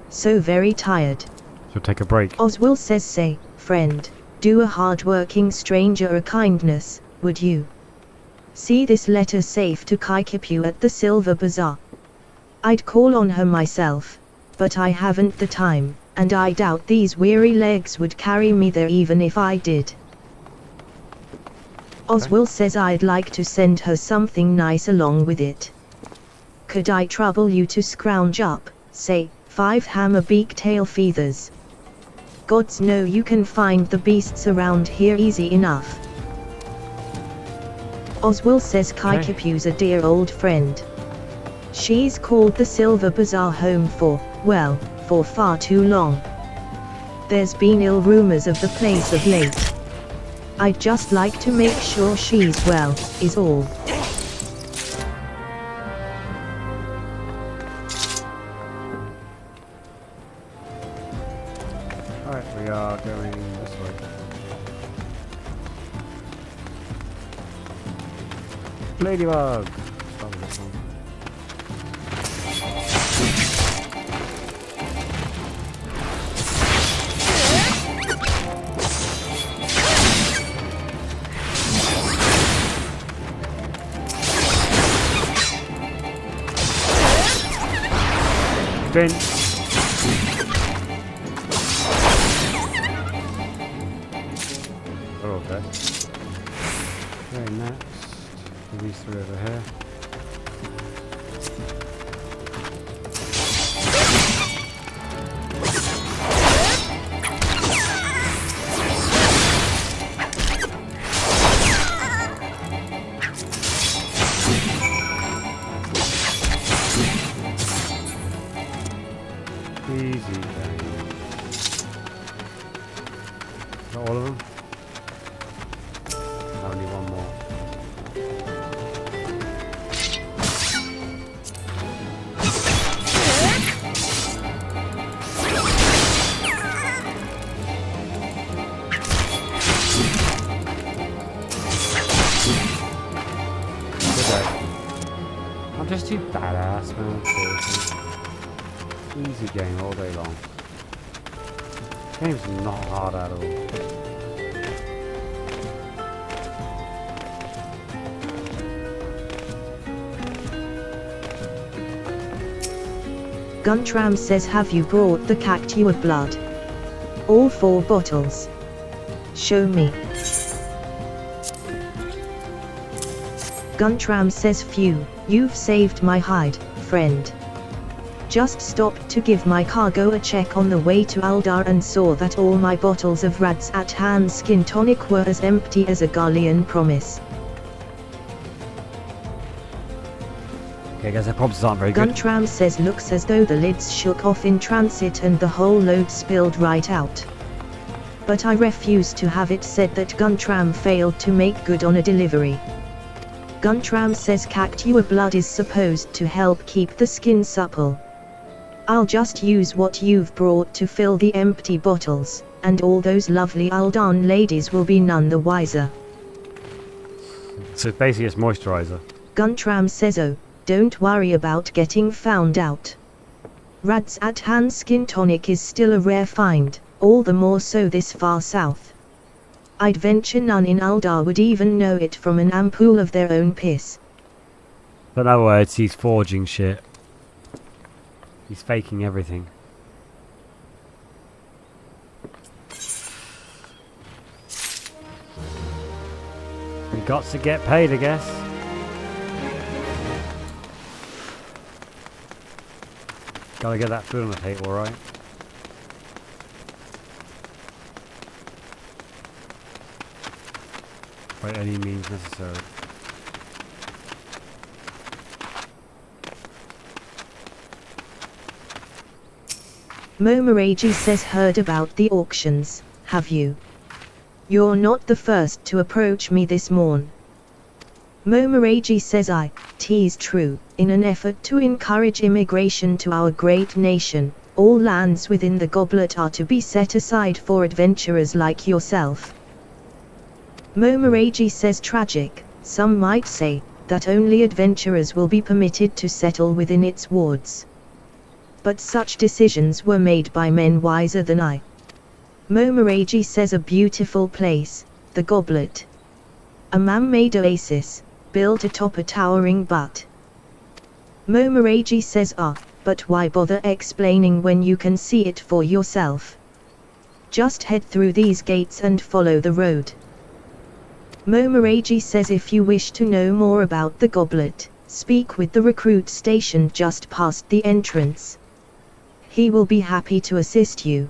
So very tired. So take a break. Oswald says say, friend, do a hard-working stranger a kindness, would you? See this letter safe to Kaikipu at the Silver Bazaar. I'd call on her myself, but I haven't the time, and I doubt these weary legs would carry me there even if I did. Oswald says I'd like to send her something nice along with it. Could I trouble you to scrounge up, say, 5 hammer beak-tail feathers? Gods know you can find the beasts around here easy enough. Oswald says Kaikipu's a dear old friend. She's called the Silver Bazaar home for far too long. There's been ill rumors of the place of late. I'd just like to make sure she's well, is all. Alright, we are going this way. Ladybug! Start with this one. Spin! Oh, okay. Okay, next. These 3 over here. Easy game. Is that all of them? Only one more. I'm just too badass, man. Seriously. Easy game all day long. Game's not hard at all. Guntram says have you brought the cactua blood? All 4 bottles. Show me. Guntram says phew, you've saved my hide, friend. Just stopped to give my cargo a check on the way to Aldar and saw that all my bottles of Rad's at hand skin tonic were as empty as a Garlean promise. Okay, guys, their prompts aren't very good. Guntram says looks as though the lids shook off in transit and the whole load spilled right out. But I refuse to have it said that Guntram failed to make good on a delivery. Guntram says cactua blood is supposed to help keep the skin supple. I'll just use what you've brought to fill the empty bottles, and all those lovely Aldan ladies will be none the wiser. So basically it's moisturizer. Guntram says oh, don't worry about getting found out. Rad's at hand skin tonic is still a rare find, all the more so this far south. I'd venture none in Aldar would even know it from an ampoule of their own piss. In other words, he's forging shit. He's faking everything. We got to get paid, I guess. Gotta get that food on the table, right? By any means necessary. Momoragi says heard about the auctions, have you? You're not the first to approach me this morn. Momoragi says "'Tis true, in an effort to encourage immigration to our great nation, all lands within the goblet are to be set aside for adventurers like yourself. Momoragi says tragic, some might say, that only adventurers will be permitted to settle within its wards. But such decisions were made by men wiser than I. Momoragi says a beautiful place, the goblet. A man-made oasis, built atop a towering butte. Momoragi says but why bother explaining when you can see it for yourself? Just head through these gates and follow the road. Momoragi says if you wish to know more about the goblet, speak with the recruit stationed just past the entrance. He will be happy to assist you.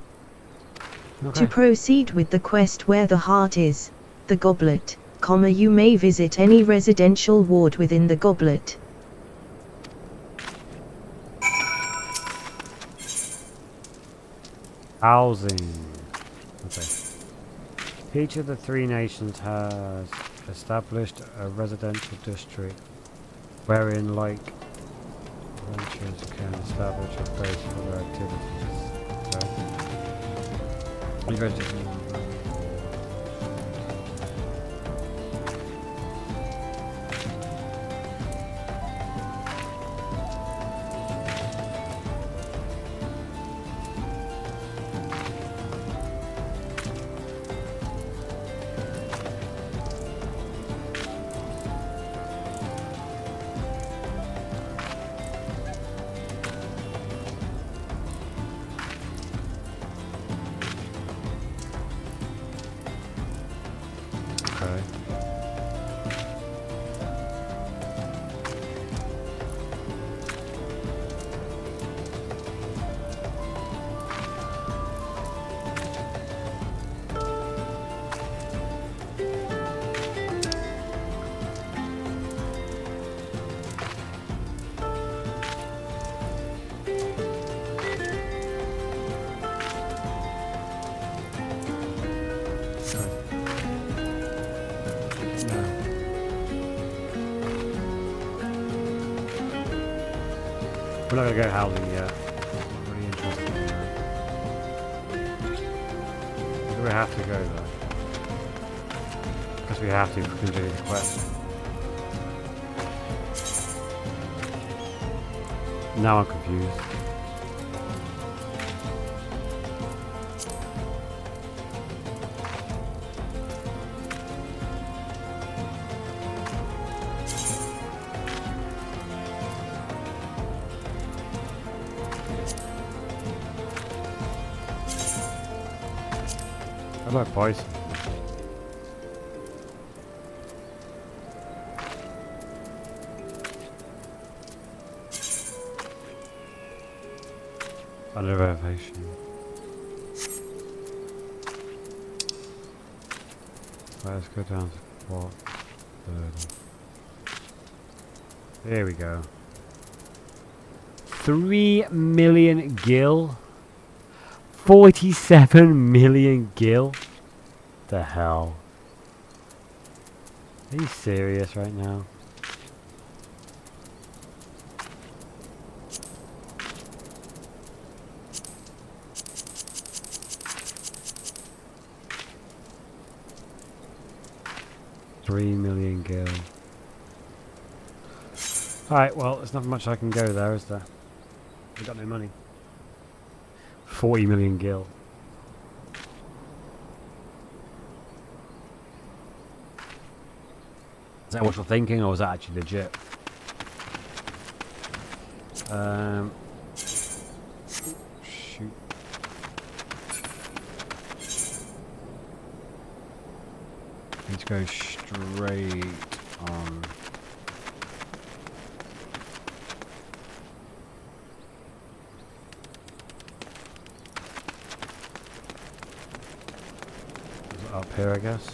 Okay. To proceed with the quest where the heart is, the goblet, you may visit any residential ward within the goblet. Housing. Okay. Each of the three nations has established a residential district wherein like adventurers can establish a base for their activities. Okay. We're not gonna go housing yet. I'm really interested in that. Do we have to go there? Because we have to continue the quest. Now I'm confused. I might buy some. Under renovation. Let's go down to what? There we go. 3 million gil. 47 million gil? The hell? Are you serious right now? $3 million gil. Alright, well, there's not much I can go there, is there? We've got no money. 40 million gil. Is that wishful thinking, or was that actually legit? Shoot. Need to go straight on. up here, I guess.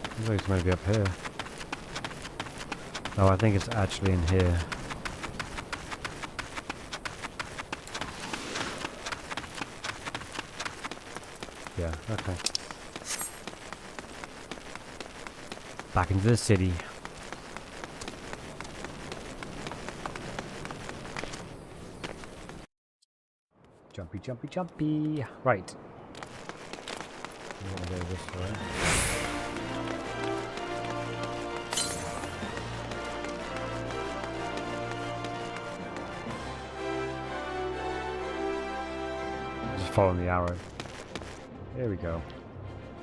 I think it's maybe up here. No, I think it's actually in here. Yeah, okay. Back into the city. Jumpy, jumpy, jumpy. Right. I'm gonna go this way. Just following the arrow. Here we go.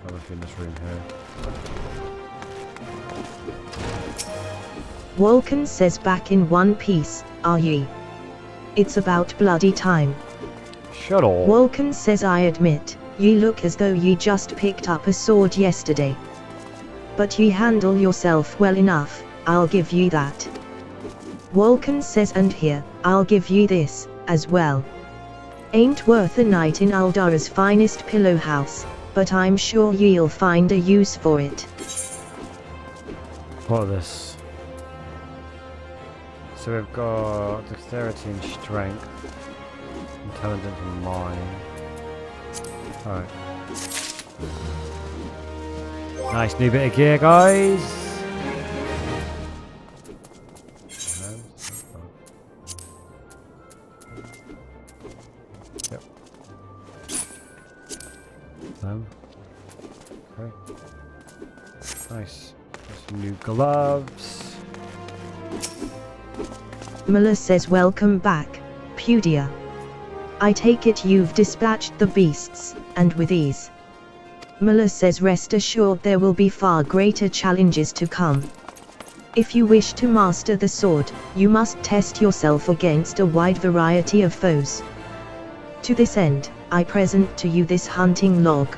I must be in this room here. Vulcan says back in one piece, are ye? It's about bloody time. Shut up. Vulcan says I admit, ye look as though ye just picked up a sword yesterday. But ye handle yourself well enough, I'll give ye that. Vulcan says and here, I'll give ye this, as well. Ain't worth a night in Aldara's finest pillow house, but I'm sure ye'll find a use for it. What is this? So we've got dexterity and strength, intelligence and mind. Alright. Nice new bit of gear, guys! Yep. Okay. Nice. Some new gloves. Muller says welcome back, Pudia. I take it you've dispatched the beasts, and with ease. Muller says rest assured there will be far greater challenges to come. If you wish to master the sword, you must test yourself against a wide variety of foes. To this end, I present to you this hunting log.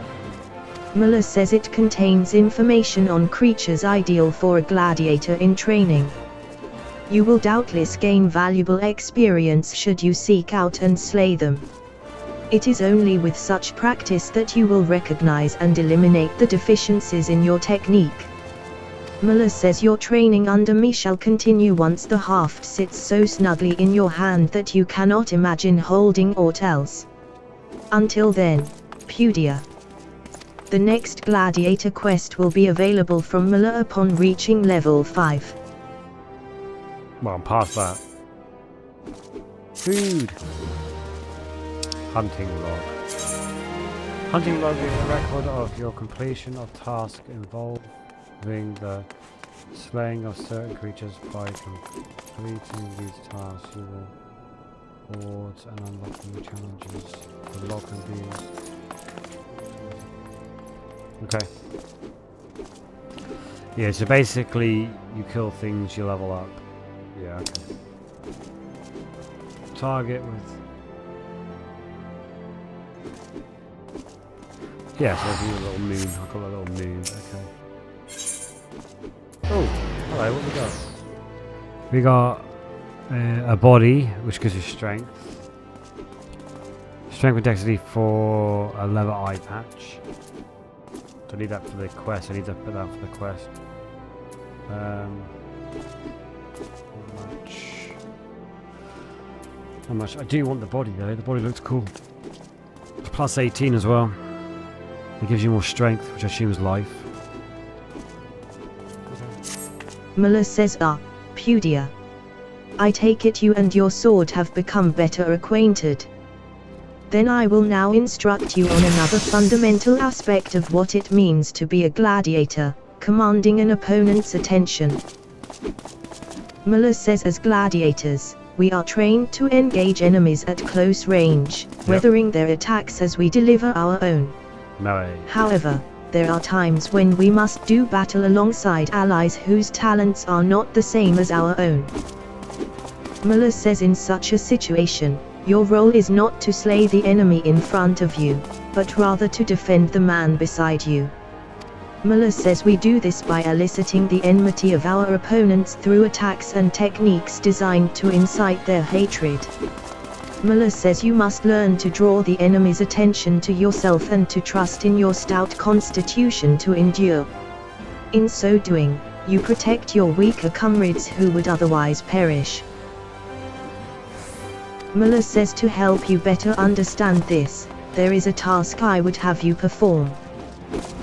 Muller says it contains information on creatures ideal for a gladiator in training. You will doubtless gain valuable experience should you seek out and slay them. It is only with such practice that you will recognize and eliminate the deficiencies in your technique. Muller says your training under me shall continue once the haft sits so snugly in your hand that you cannot imagine holding aught else. Until then, Pudia. The next gladiator quest will be available from Muller upon reaching level 5. Well, I'm past that. Food! Hunting log. Hunting log is a record of your completion of tasks involving the slaying of certain creatures. By completing these tasks, you will rewards and unlock new challenges. The log can be... Okay. Yeah, so basically, you kill things, you level up. Yeah, okay. Target with... Yeah, so do a little moon. I'll call it a little moon. Okay. Oh, hello, what we got? We got a body, which gives you strength. Strength and dexterity for a leather eye patch. So I need that for the quest. I need to put that for the quest. How much? I do want the body though. The body looks cool. It's plus 18 as well. It gives you more strength, which I assume is life. Muller says Pudia. I take it you and your sword have become better acquainted. Then I will now instruct you on another fundamental aspect of what it means to be a gladiator, commanding an opponent's attention. Muller says as gladiators, we are trained to engage enemies at close range, weathering their attacks as we deliver our own. Melee. However, there are times when we must do battle alongside allies whose talents are not the same as our own. Muller says in such a situation, your role is not to slay the enemy in front of you, but rather to defend the man beside you. Muller says we do this by eliciting the enmity of our opponents through attacks and techniques designed to incite their hatred. Muller says you must learn to draw the enemy's attention to yourself and to trust in your stout constitution to endure. In so doing, you protect your weaker comrades who would otherwise perish. Muller says to help you better understand this, there is a task I would have you perform.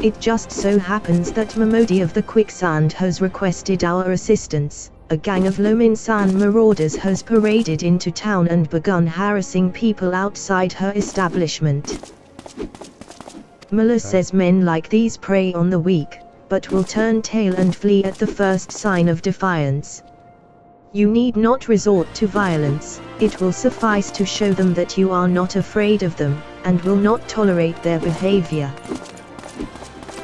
It just so happens that Momodi of the Quicksand has requested our assistance. A gang of Lominsan marauders has paraded into town and begun harassing people outside her establishment. Muller says men like these prey on the weak, but will turn tail and flee at the first sign of defiance. You need not resort to violence, it will suffice to show them that you are not afraid of them, and will not tolerate their behavior.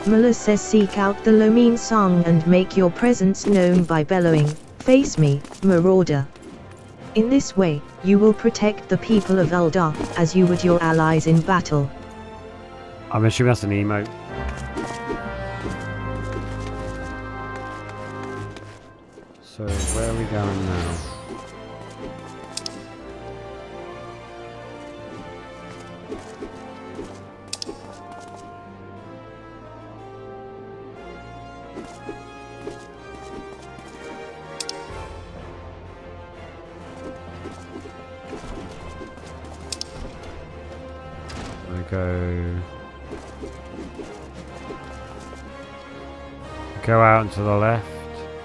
Muller says seek out the Lominsang and make your presence known by bellowing, "Face me, marauder." In this way, you will protect the people of Ul'dah, as you would your allies in battle. I'm assuming that's an emote. So where are we going now? Go out and to the left.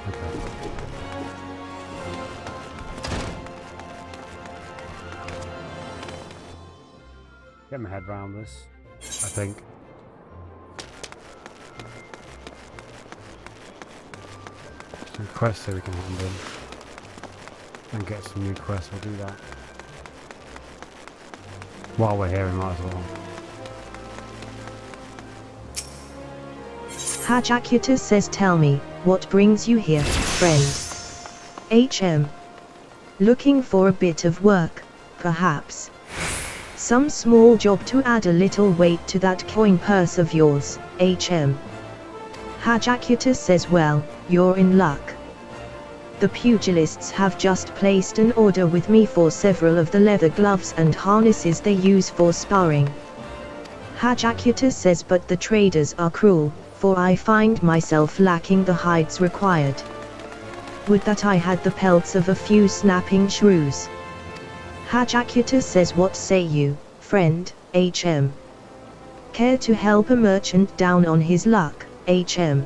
Okay. Get my head around this, I think. Some quests that we can hand in. And get some new quests, we'll do that. While we're here, we might as well. Hajakuta says tell me, what brings you here, friend? HM. Looking for a bit of work, perhaps. Some small job to add a little weight to that coin purse of yours, HM. Hajakuta says well, you're in luck. The pugilists have just placed an order with me for several of the leather gloves and harnesses they use for sparring. Hajakuta says but the traders are cruel, for I find myself lacking the hides required. Would that I had the pelts of a few snapping shrews. Hajakuta says what say you, friend, HM? Care to help a merchant down on his luck, HM?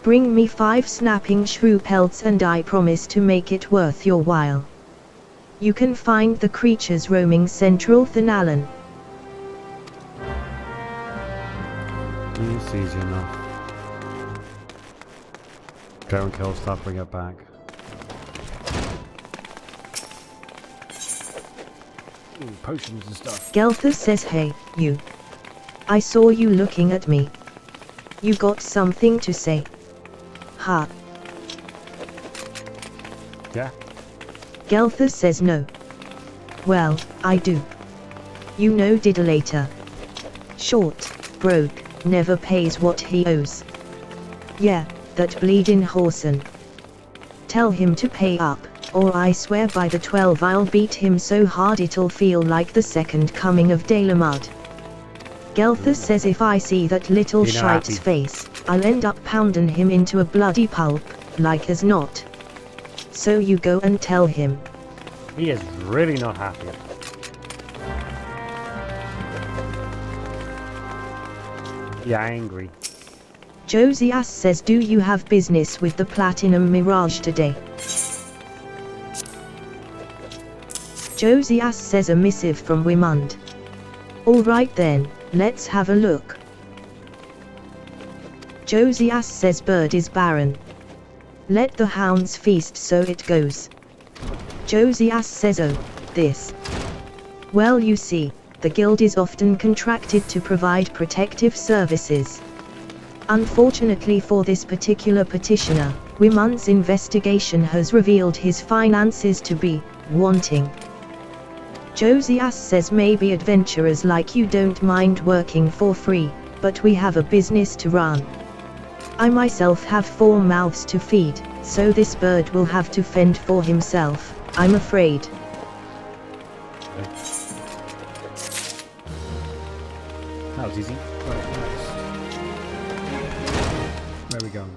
Bring me 5 snapping shrew pelts and I promise to make it worth your while. You can find the creatures roaming central Thanalan. It's easy enough. Go and kill stuff, bring it back. Ooh, potions and stuff. Geltha says hey, you. I saw you looking at me. You got something to say? Ha. Yeah? Geltha says no. Well, I do. You know diddlator. Short, broke, never pays what he owes. Yeah, that bleeding whoreson. Tell him to pay up, or I swear by the 12 I'll beat him so hard it'll feel like the second coming of Dalamud. Geltha says if I see that little shite's face, I'll end up pounding him into a bloody pulp, like as not. So you go and tell him. He is really not happy. Yeah, angry. Josias says do you have business with the Platinum Mirage today? Josias says a missive from Wimund. Alright then, let's have a look. Josias says bird is barren. Let the hounds feast so it goes. Josias says oh, this. Well you see, the guild is often contracted to provide protective services. Unfortunately for this particular petitioner, Wimund's investigation has revealed his finances to be wanting. Josias says maybe adventurers like you don't mind working for free, but we have a business to run. I myself have 4 mouths to feed, so this bird will have to fend for himself, I'm afraid. Okay. That was easy. Right, next. Where are we going?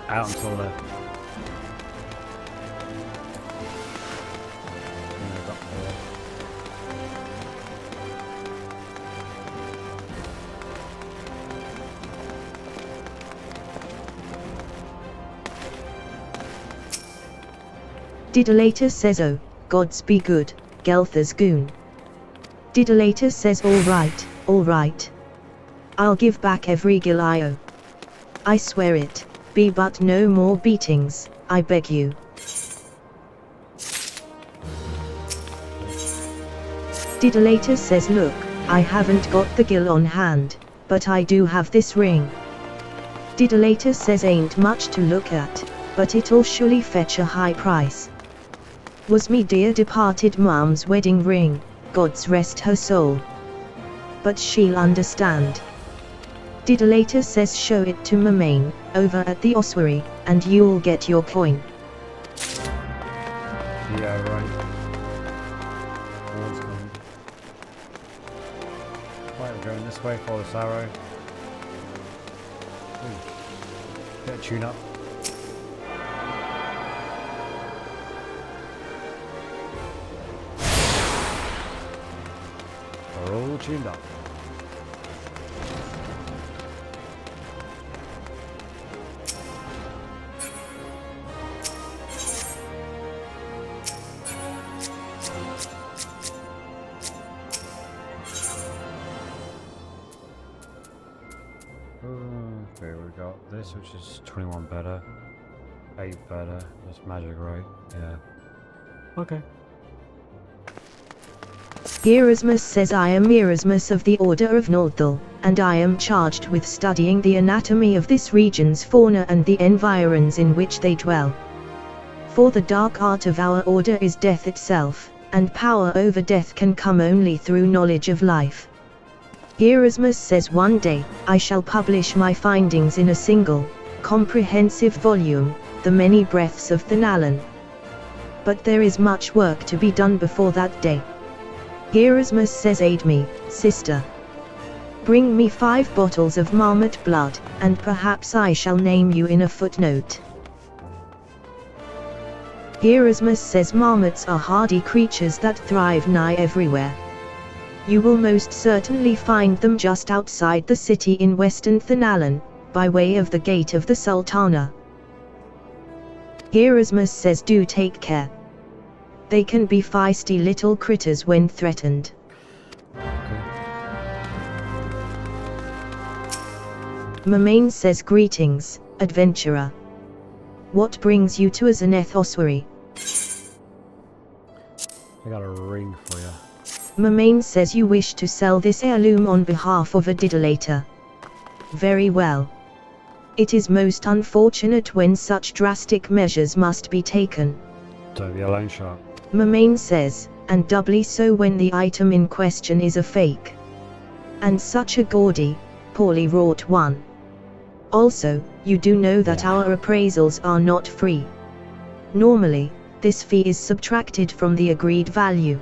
Out until the left. And up there. Diddlator says, oh, gods be good, Gelther's goon. Diddlator says, alright. I'll give back every gil I owe. I swear it, be but no more beatings, I beg you. Diddlator says, look, I haven't got the gil on hand, but I do have this ring. Diddlator says, ain't much to look at, but it'll surely fetch a high price. Was me dear departed mum's wedding ring, God's rest her soul. But she'll understand. Diddlator says, show it to Mermain, over at the ossuary, and you'll get your coin. Yeah, right. Wall's coming. Right, we're going this way, follow this arrow. Ooh. Get a tune up. We're all tuned up. Okay, we got this, which is 21 better, 8 better. That's magic, right? Yeah. Okay. Erasmus says, I am Erasmus of the Order of Nordthal, and I am charged with studying the anatomy of this region's fauna and the environs in which they dwell. For the dark art of our order is death itself, and power over death can come only through knowledge of life. Erasmus says, one day, I shall publish my findings in a single, comprehensive volume, The Many Breaths of Thanalan. But there is much work to be done before that day. Erasmus says, aid me, sister. Bring me 5 bottles of marmot blood, and perhaps I shall name you in a footnote. Erasmus says, marmots are hardy creatures that thrive nigh everywhere. You will most certainly find them just outside the city in western Thanalan, by way of the Gate of the Sultana. Erasmus says, do take care. They can be feisty little critters when threatened. Mermain says, greetings, adventurer. What brings you to Azaneth Ossuary? I got a ring for you. Mermain says, you wish to sell this heirloom on behalf of a diddlator. Very well. It is most unfortunate when such drastic measures must be taken. Don't be a loan shark. Mermain says, and doubly so when the item in question is a fake. And such a gaudy, poorly wrought one. Also, you do know that our appraisals are not free. Normally, this fee is subtracted from the agreed value.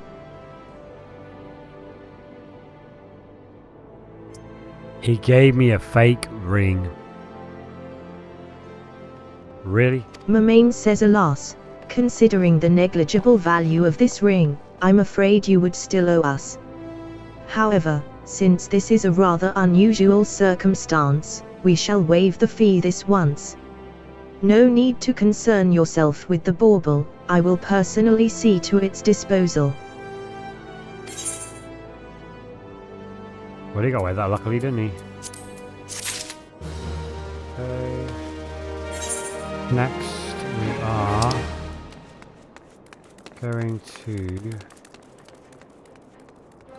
He gave me a fake ring. Really? Mermain says, alas, considering the negligible value of this ring, I'm afraid you would still owe us. However, since this is a rather unusual circumstance, we shall waive the fee this once. No need to concern yourself with the bauble, I will personally see to its disposal. Well, he got away with that luckily, didn't he? Okay. Next, we are going to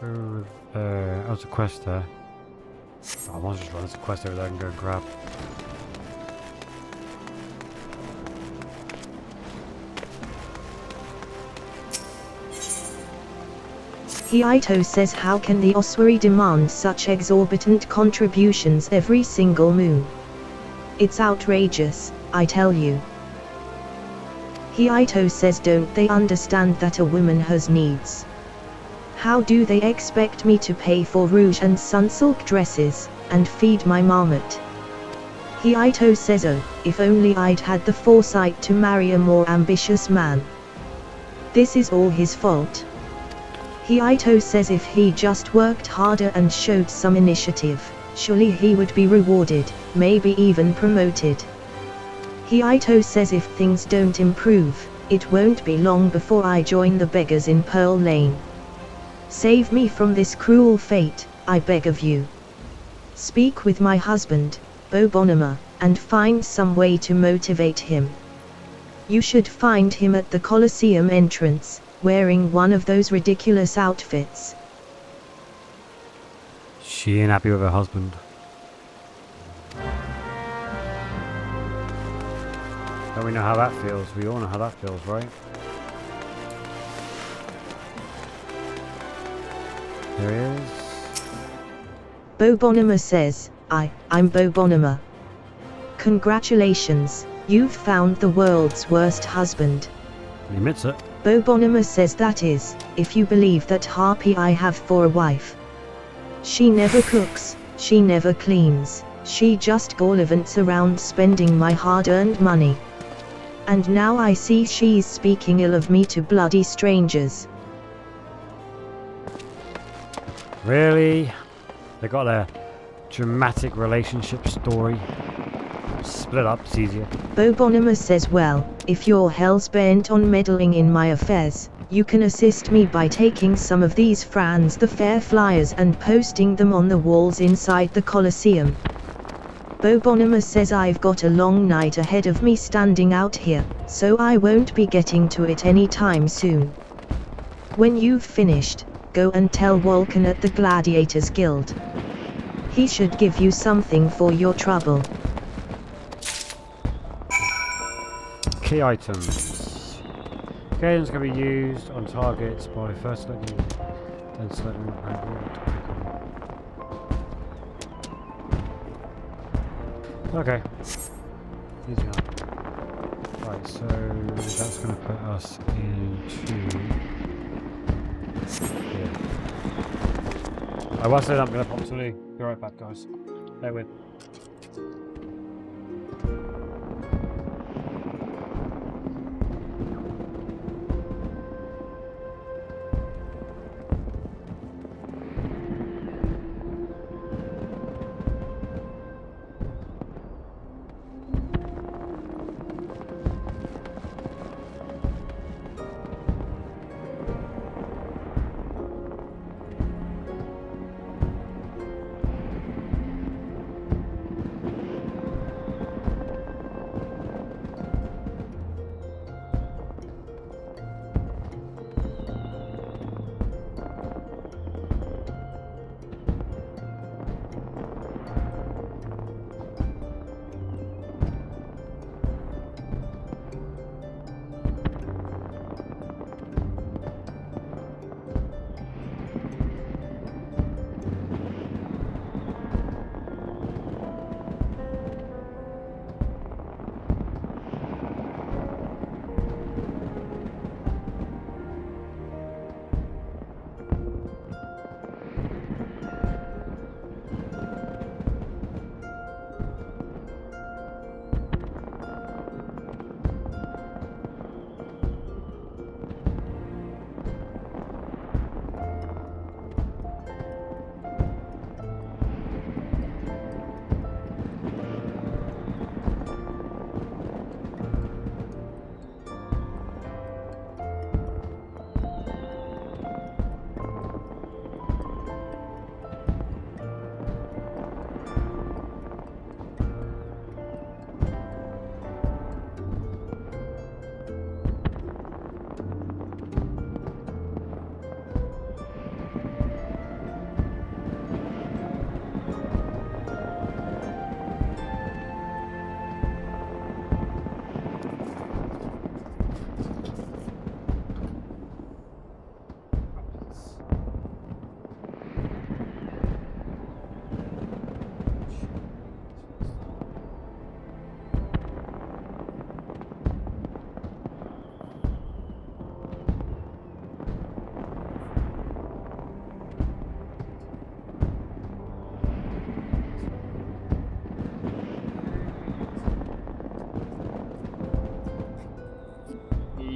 go there. Oh, there's a quest there. Oh, I might just run. There's a quest over there I can go and grab. Hiito says, how can the ossuary demand such exorbitant contributions every single moon? It's outrageous, I tell you. Hiito says, don't they understand that a woman has needs? How do they expect me to pay for rouge and sunsilk dresses, and feed my marmot? Hiito says, oh, if only I'd had the foresight to marry a more ambitious man. This is all his fault. Hiito says if he just worked harder and showed some initiative, surely he would be rewarded, maybe even promoted. Hiito says if things don't improve, it won't be long before I join the beggars in Pearl Lane. Save me from this cruel fate, I beg of you. Speak with my husband, Bobonema, and find some way to motivate him. You should find him at the Colosseum entrance, wearing one of those ridiculous outfits. She ain't happy with her husband. Don't we know how that feels? We all know how that feels, right? There he is. Bobonema says, I'm Bobonema. Congratulations, you've found the world's worst husband. He admits it. Bobonema says that is, if you believe that harpy I have for a wife. She never cooks, she never cleans, she just gallivants around spending my hard-earned money. And now I see she's speaking ill of me to bloody strangers. Really? They got their dramatic relationship story. Split up, it's easier. Bobonema says, well, if you're hell's bent on meddling in my affairs, you can assist me by taking some of these Franz the Fair flyers and posting them on the walls inside the Colosseum. Bobonema says I've got a long night ahead of me standing out here, so I won't be getting to it anytime soon. When you've finished, go and tell Vulcan at the Gladiators Guild. He should give you something for your trouble. Key items. Key items can be used on targets by first selecting, then selecting the icon. Okay. Easy enough. Right, so that's going to put us into here. I was saying I'm going to pop to Lee. Be right back, guys. Stay with.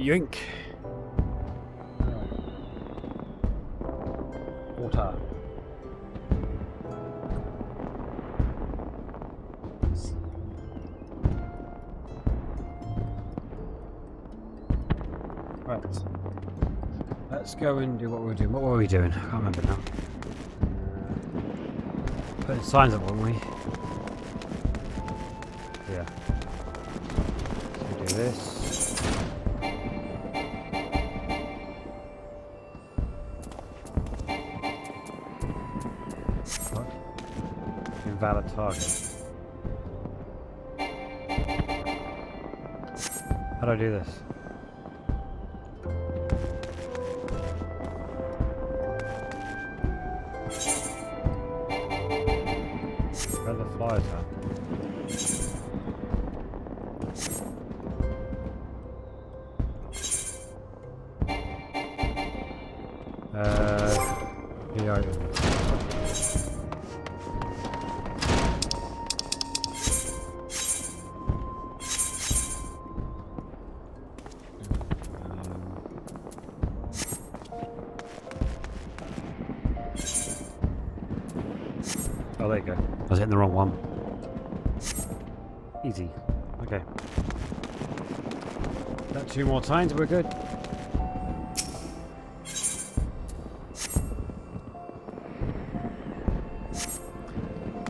Yoink. Water. Right. Let's go and do what we were doing. What were we doing? I can't remember now. Putting signs up, weren't we? Yeah. So do this. What? Invalid target. How do I do this? Where are the flies at? Here I go. Oh, there you go. I was hitting the wrong one. Easy. Okay. That 2 more times, we're good.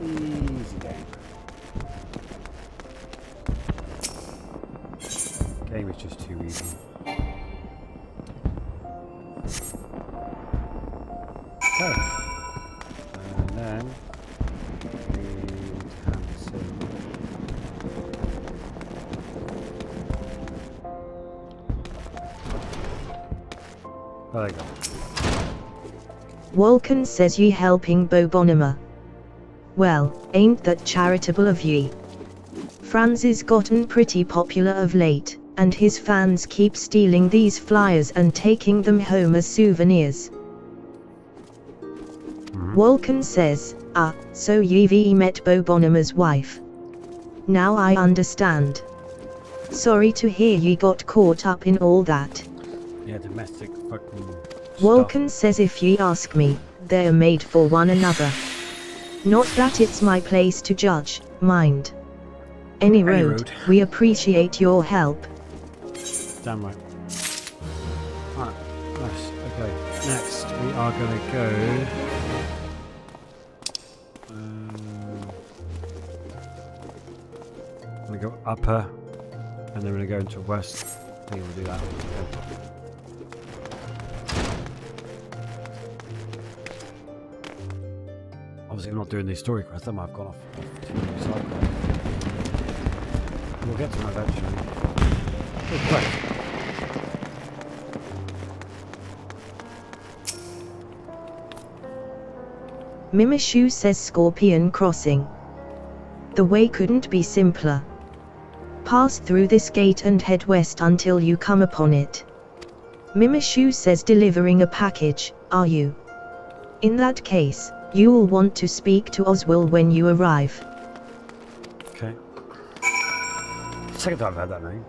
Easy game. Game is just too easy. Okay. And then there you go. Walken says ye helping Bobonima. Well, ain't that charitable of ye? Franz's gotten pretty popular of late, and his fans keep stealing these flyers and taking them home as souvenirs. Walken says, ah, so ye've met Bobonima's wife. Now I understand. Sorry to hear ye got caught up in all that. Yeah, domestic fucking Walken says if ye ask me, they're made for one another. Not that it's my place to judge, mind. Any road, we appreciate your help. Damn right. Alright, nice. Okay, next we are gonna go... I'm gonna go upper, and then we're gonna go into west. I think we'll do that. Okay. Obviously, I'm not doing these story quests. I might have gone off to the side quest. We'll get to them eventually. Good quest. Mimishu says Scorpion Crossing. The way couldn't be simpler. Pass through this gate and head west until you come upon it. Mimishu says delivering a package, are you? In that case, you'll want to speak to Oswald when you arrive. Okay. Second time I've had that name.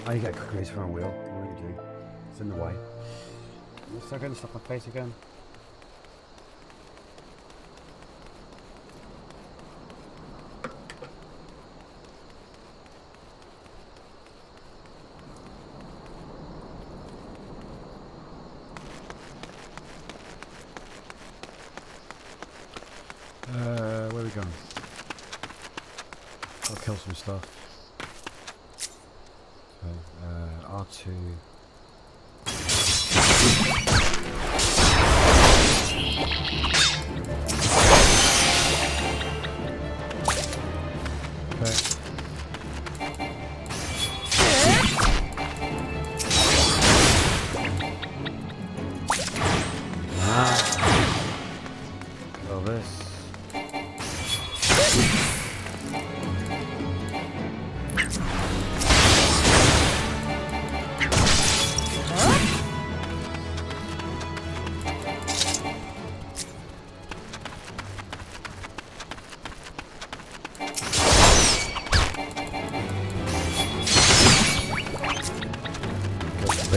Oh, you get cookies from a wheel. What do you do? It's in the way. One second, stop my face again. Where are we going? I'll kill some stuff. Okay, R2. Okay. Kill this.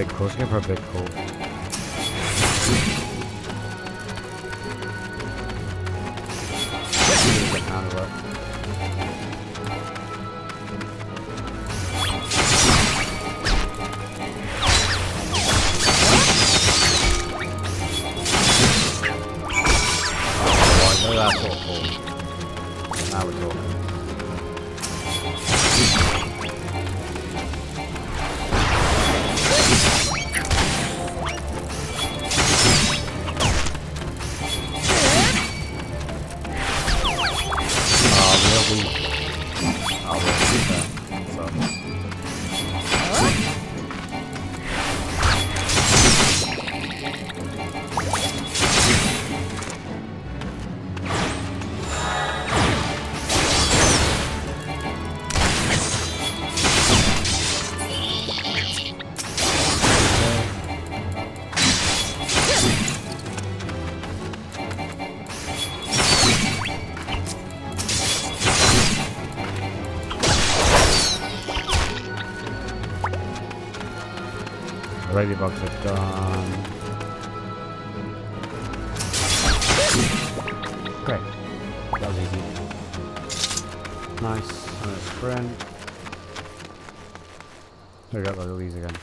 big call. Let's go for a big call. Handle it. Look at that sort of call. Now we're talking. Ladybugs are done. Great. That was easy. Nice. And a sprint. There we go, look at these again.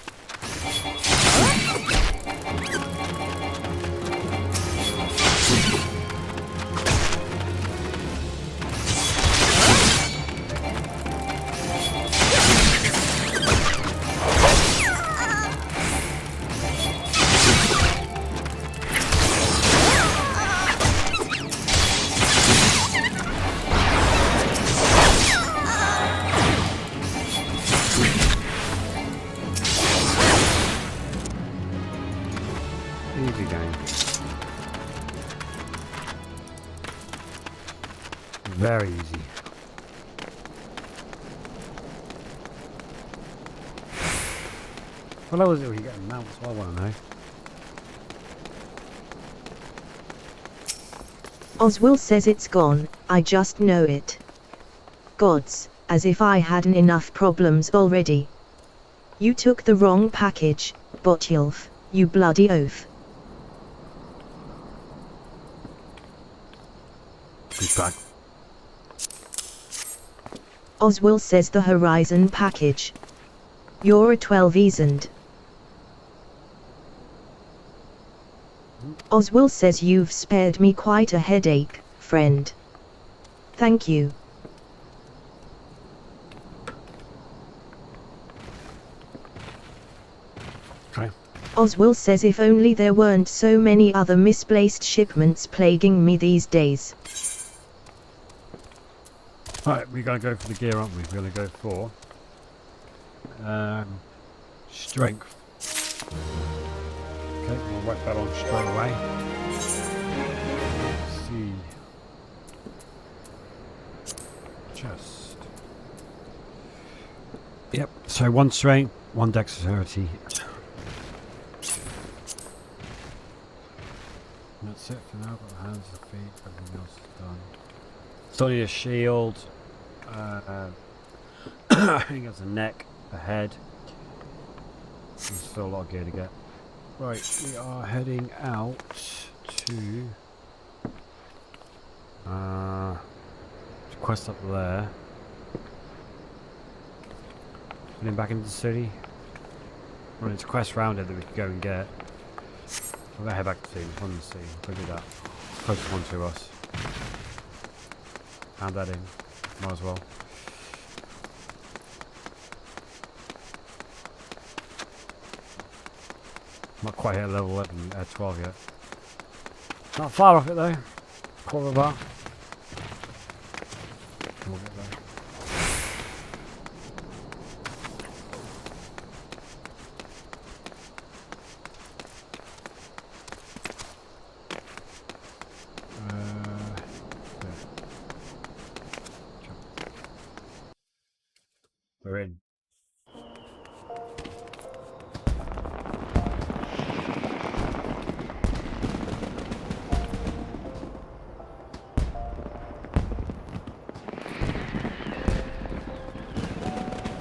Easy game. Very easy. What level is it when you get a mount? That's what I want to know. Oswald says it's gone, I just know it. Gods, as if I hadn't enough problems already. You took the wrong package, Botulf, you bloody oaf. He's back. Oswald says the Horizon package. You're a 12-isn't. Oswald says you've spared me quite a headache, friend. Thank you. Okay. Oswald says if only there weren't so many other misplaced shipments plaguing me these days. Right, we're going to go for the gear, aren't we? We're going to go for strength. Okay, we'll whack that on straight away. Let's see. Just. Yep, so 1 strength, 1 dexterity. That's it for now. Got the hands, the feet, everything else is done. Still need a shield. I think that's a neck, a head. There's still a lot of gear to get. Right, we are heading out to quest up there. Heading back into the city. Well, it's a quest round it that we can go and get. We're gonna head back to the sea. On the sea. We'll do that. It's closest one to us. Hand that in. Might as well. Not quite hit level 11, 12 yet. Not far off it though. Quarter of a bar. We'll get there. We're in.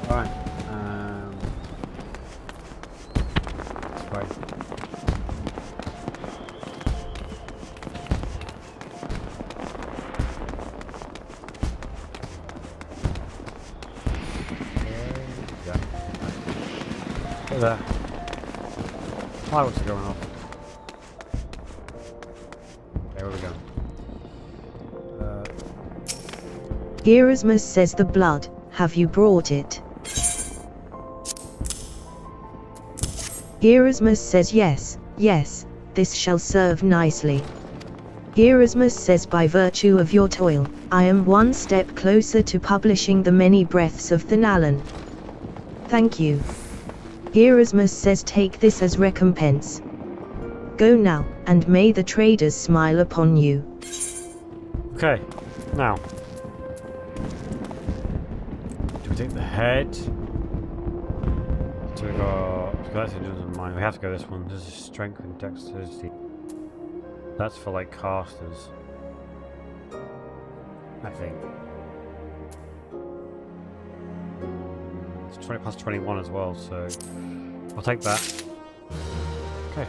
Alright. Hey there. Fireworks are going off. Okay, where we go? Erasmus says the blood, have you brought it? Erasmus says yes, yes, this shall serve nicely. Erasmus says by virtue of your toil, I am one step closer to publishing the many breaths of Thanalan. Thank you. Erasmus says take this as recompense. Go now, and may the traders smile upon you. Okay, now. Do we take the head? So we got... That's it doesn't mind. We have to go this one. This is strength and dexterity. That's for like casters. I think. It's 20 plus 21 as well, so I'll take that. Okay.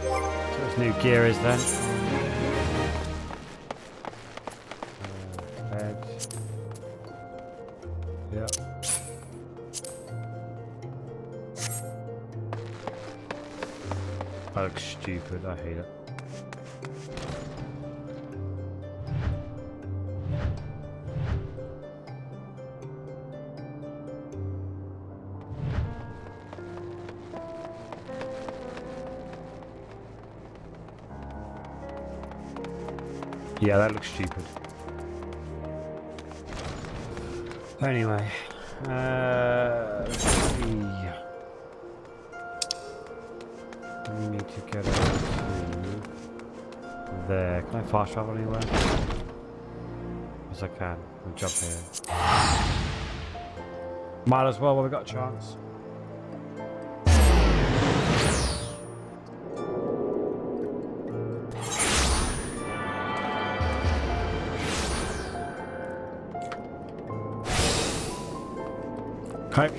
So this new gear is then. Head. Yep. That looks stupid, I hate it. Yeah, that looks stupid. Anyway, let's see. We need to get over to there. Can I fast travel anywhere? Yes, I can. We'll jump here. Might as well while we got a chance. Okay.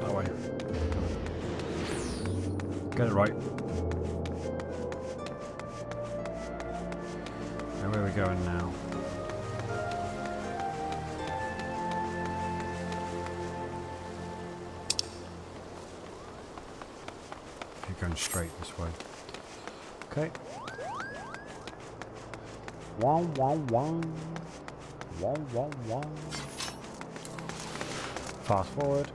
That way. Get it right. And where are we going now? You're going straight this way. Okay. Wong wong wong. Wong wong wong. Fast forward.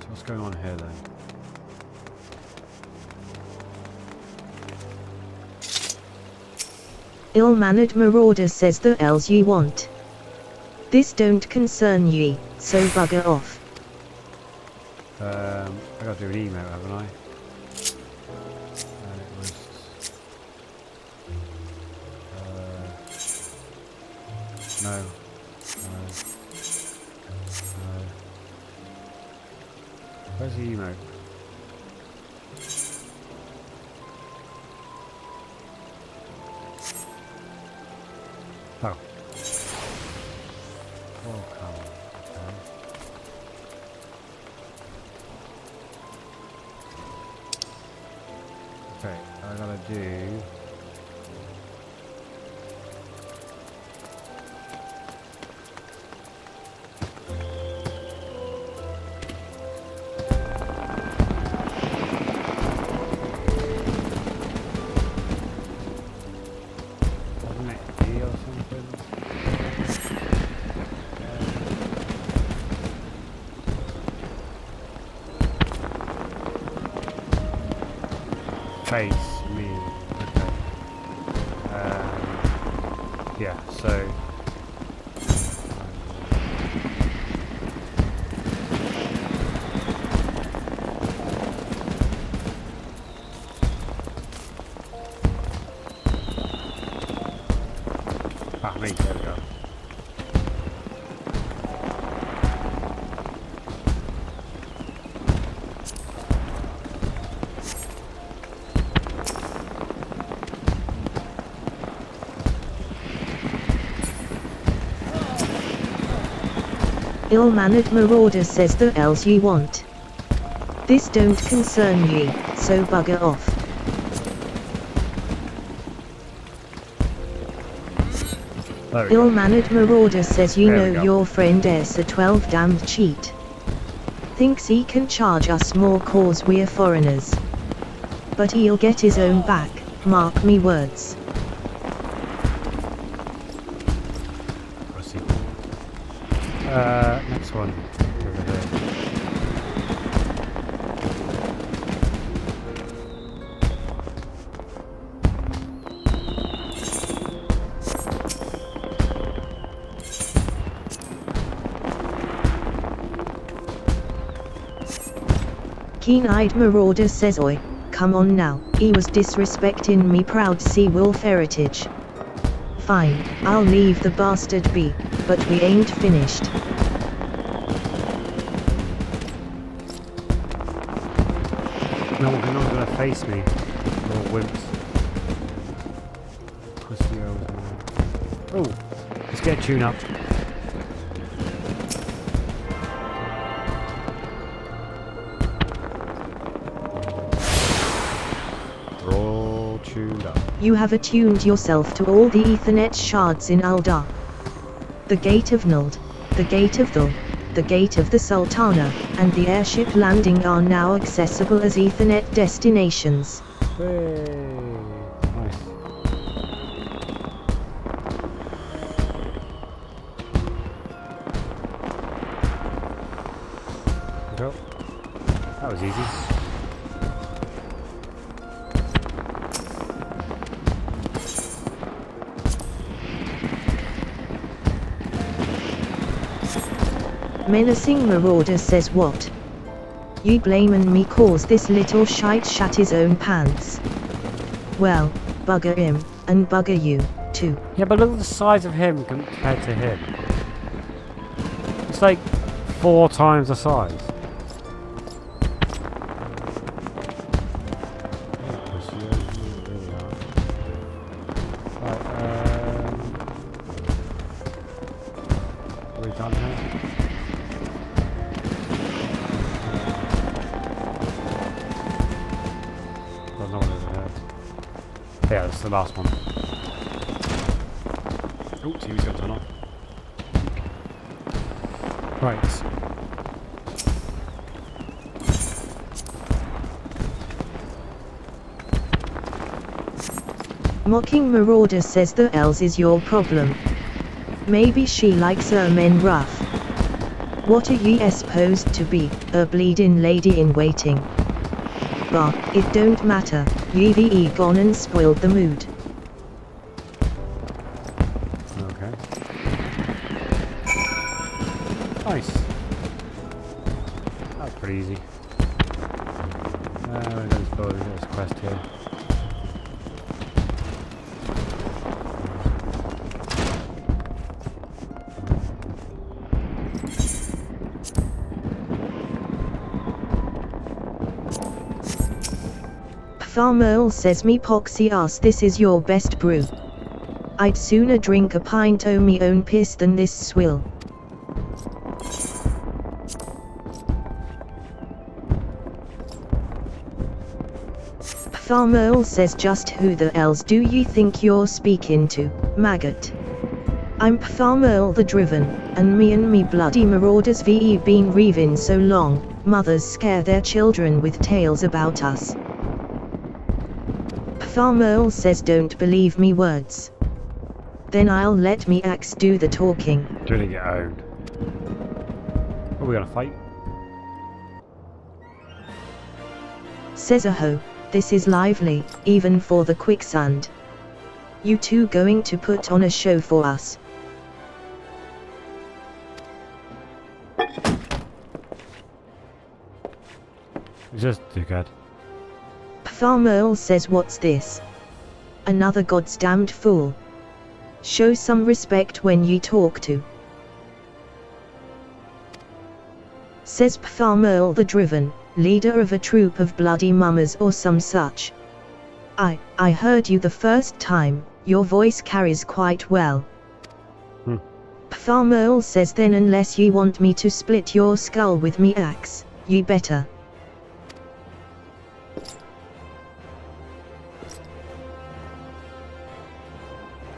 So what's going on here then? Ill-mannered marauder says the elves ye want. This don't concern ye, so bugger off. I gotta do an email, haven't I? It was no. Where's the emote? Oh. Welcome. Okay, I gotta do. Wasn't it D or something? Face me. Okay. Yeah, so. Me, there we go. Ill-mannered marauder says the elves ye want. This don't concern ye, so bugger off. There we go. Ill-mannered marauder says you There we know go. your friend is a 12 damned cheat. Thinks he can charge us more cause we're foreigners. But he'll get his own back, mark me words. Pussy. Next one. Over here. Keen-eyed marauder says oi, come on now, he was disrespecting me proud sea wolf heritage. Fine, I'll leave the bastard be, but we ain't finished. No one's gonna face me. Little wimps. Pussy over. Oh, let's get a tune up. We're all tuned up. You have attuned yourself to all the Ethernet shards in Aldar. The Gate of Nuld, the Gate of Dhul, the Gate of the Sultana, and the airship landing are now accessible as Ethernet destinations. Hey, nice. Go. That was easy. Menacing marauder says what? You blamin' me cause this little shite shat his own pants. Well, bugger him, and bugger you, too. Yeah, but look at the size of him compared to him. It's like 4 times the size. Are we done here? Don't know what is ahead. Yeah, that's the last one. Oh, TV's going to turn off. Right. Mocking marauder says the Els is your problem. Maybe she likes her men rough. What are ye supposed to be, a bleeding lady in waiting? Bah, it don't matter, ye gone and spoiled the mood. Okay. Nice. That was pretty easy. There's quest here. Farmerl says me poxy ass this is your best brew. I'd sooner drink a pint o' me own piss than this swill. Farmerl says just who the Els do you think you're speaking to, maggot? I'm Farmerl the Driven, and me bloody marauders ve been reaving so long, mothers scare their children with tales about us. Farmerl says don't believe me words. Then I'll let me axe do the talking. Did it get owned? Are we gonna fight? Says a ho, this is lively, even for the quicksand. You two going to put on a show for us? Just too good. Farmerl says what's this? Another goddamned fool. Show some respect when you talk to. Says Farmerl the Driven, leader of a troop of bloody mummers or some such. I heard you the first time, your voice carries quite well. Farmerl says then unless ye want me to split your skull with me axe, ye better.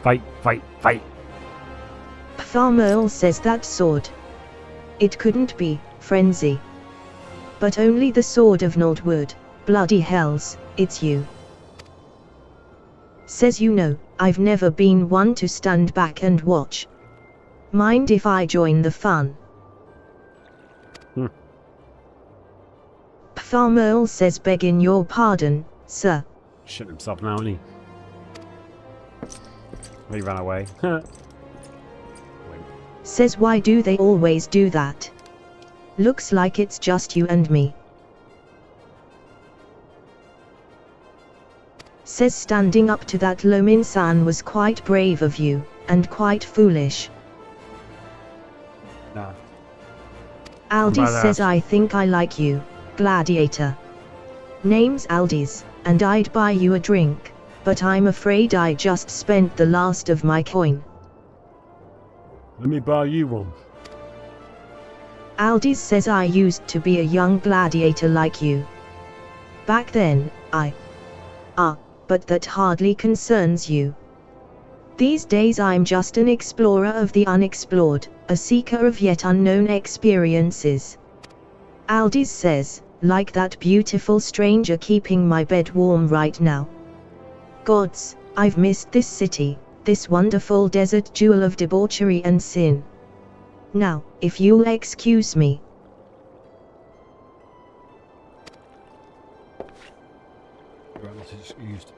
Fight, fight, fight. Farmer says that sword. It couldn't be, frenzy. But only the sword of Nordwood, bloody hells, it's you. Says you know, I've never been one to stand back and watch. Mind if I join the fun? Farmer says begging your pardon, sir. Shit himself now, isn't he? He ran away. Says why do they always do that? Looks like it's just you and me. Says standing up to that Lomin-san was quite brave of you, and quite foolish. Nah. Aldis says I think I like you, gladiator. Name's Aldis, and I'd buy you a drink, but I'm afraid I just spent the last of my coin. Let me buy you one. Aldis says I used to be a young gladiator like you. Back then, but that hardly concerns you. These days I'm just an explorer of the unexplored, a seeker of yet unknown experiences. Aldis says, like that beautiful stranger keeping my bed warm right now. Gods, I've missed this city, this wonderful desert jewel of debauchery and sin. Now, if you'll excuse me. Right, this is used.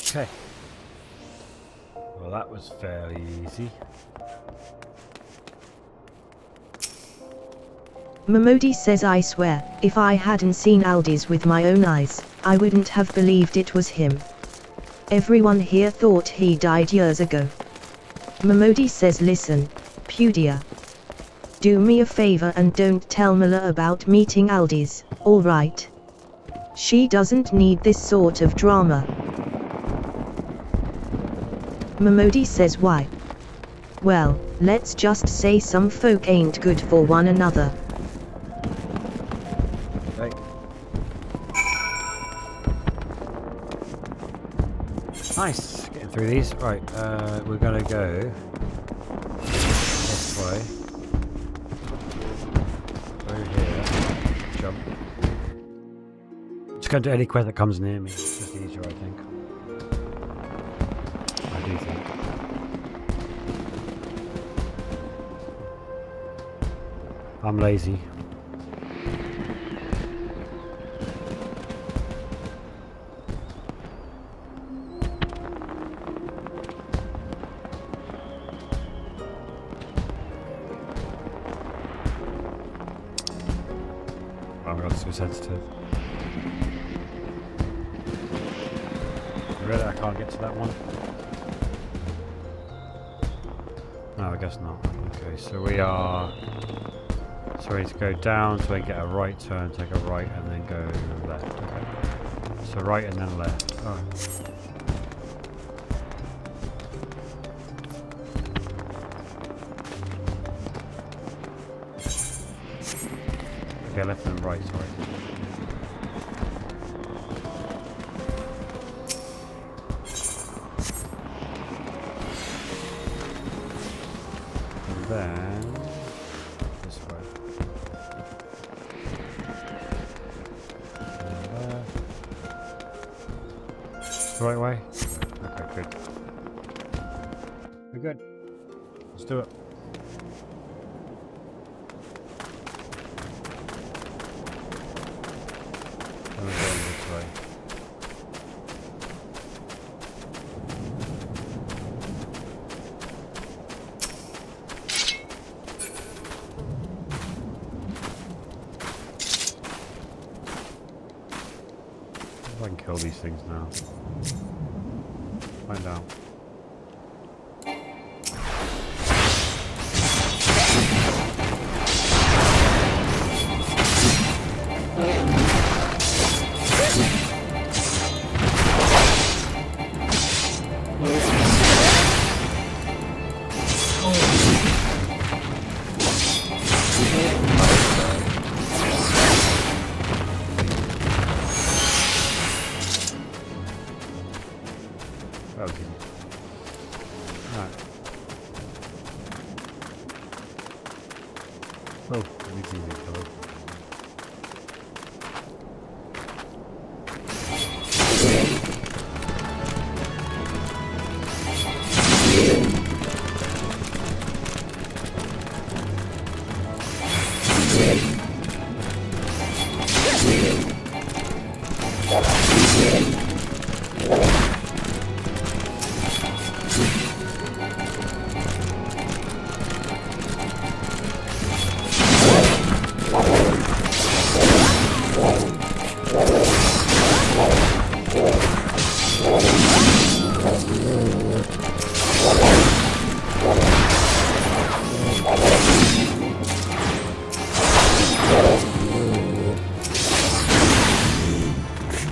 Okay. Well, that was fairly easy. Momodi says I swear, if I hadn't seen Aldis with my own eyes, I wouldn't have believed it was him. Everyone here thought he died years ago. Momodi says listen, Pudia. Do me a favor and don't tell Mila about meeting Aldis, alright? She doesn't need this sort of drama. Momodi says why? Well, let's just say some folk ain't good for one another. Okay. Nice, getting through these. Right, we're gonna go this way. Over here. Jump. Just gonna do any quest that comes near me. It's just easier, I think. I do think. I'm lazy. Oh my god, it's too sensitive. Really, I can't get to that one? No, I guess not. Okay, so we are... So we need to go down so we can get a right turn, take a right and then go left. Okay. So right and then left. Oh. Okay, left and right, sorry. And then this way. Right way? Okay, good. We're good. Let's do it. And we're going this way. If I can kill these things now. Find out. That was easy. Alright. Oh, it's easy to kill.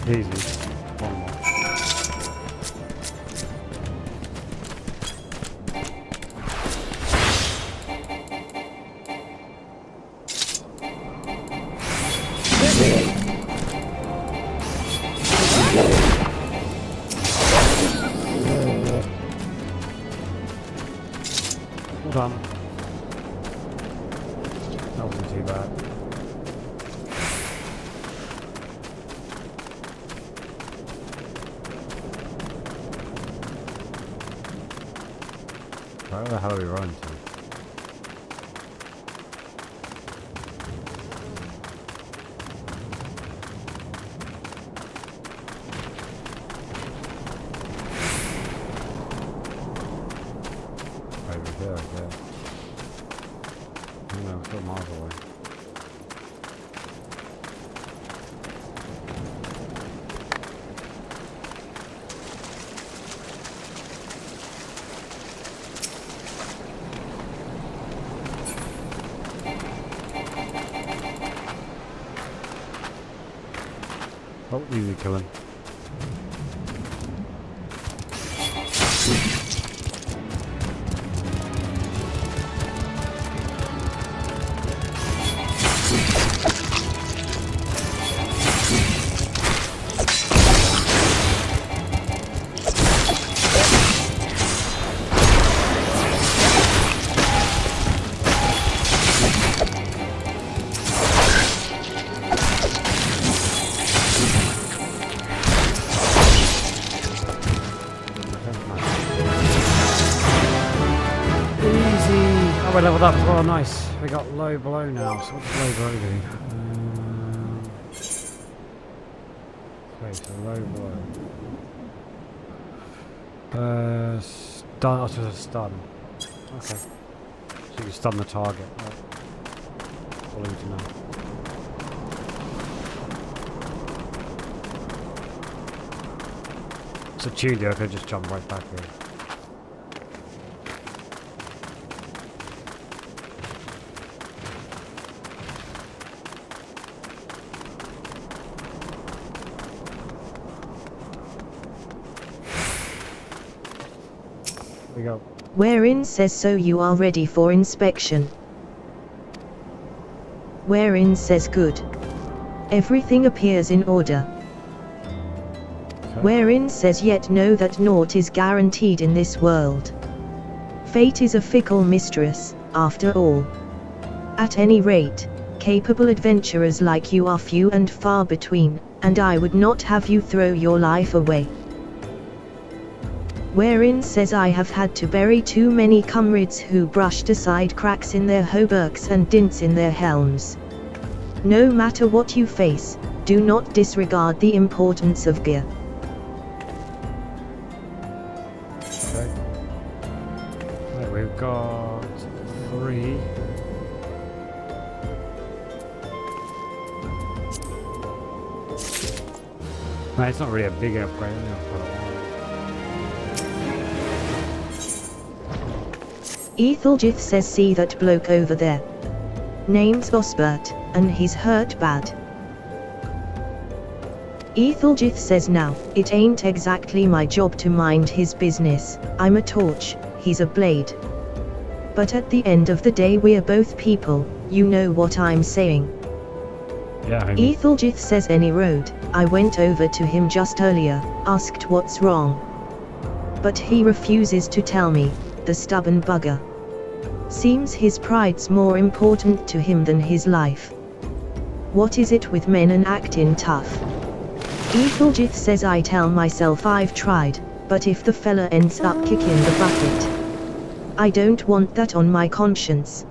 Easy. One more. Well done. That wasn't too bad. Where the hell are we running to? Over here, I guess. No, we're still miles away. Oh, easy killing. We leveled up as well, nice. We got low blow now, so what's low blow doing? Okay, so low blow. Stun, I was supposed to stun. Okay. So you stun the target. Right. All I need to know. It's a Tuesday, I could just jump right back here. We go. Wherein says so you are ready for inspection. Wherein says good. Everything appears in order. Okay. Wherein says yet know that naught is guaranteed in this world. Fate is a fickle mistress, after all. At any rate, capable adventurers like you are few and far between, and I would not have you throw your life away. Wherein says I have had to bury too many comrades who brushed aside cracks in their hauberks and dints in their helms. No matter what you face, do not disregard the importance of gear. Okay. Right, we've got 3. No, it's not really a big upgrade. I think I've got a while. Ethelgith says see that bloke over there. Name's Osbert, and he's hurt bad. Ethelgith says now, it ain't exactly my job to mind his business, I'm a torch, he's a blade. But at the end of the day we're both people, you know what I'm saying. Yeah, I mean, Ethelgith says any road, I went over to him just earlier, asked what's wrong. but he refuses to tell me, the stubborn bugger. Seems his pride's more important to him than his life. What is it with men and acting tough? Ethelgith says I tell myself I've tried, but if the fella ends up kicking the bucket, I don't want that on my conscience.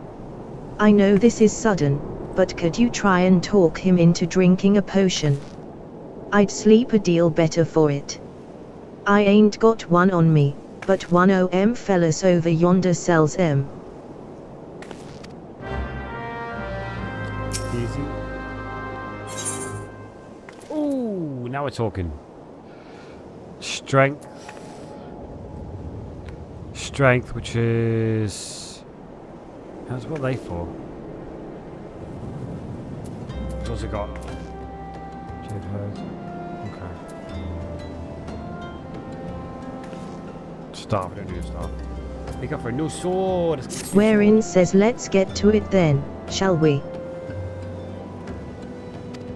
I know this is sudden, but could you try and talk him into drinking a potion? I'd sleep a deal better for it. I ain't got one on me, but one o' em fellas over yonder sells em. Easy. Ooh, now we're talking. Strength. Strength, which is... That's what they for. It's also got... Jade herd. Okay. Staff, we don't do staff. They go for a new sword. Wherein says let's get to it then, shall we?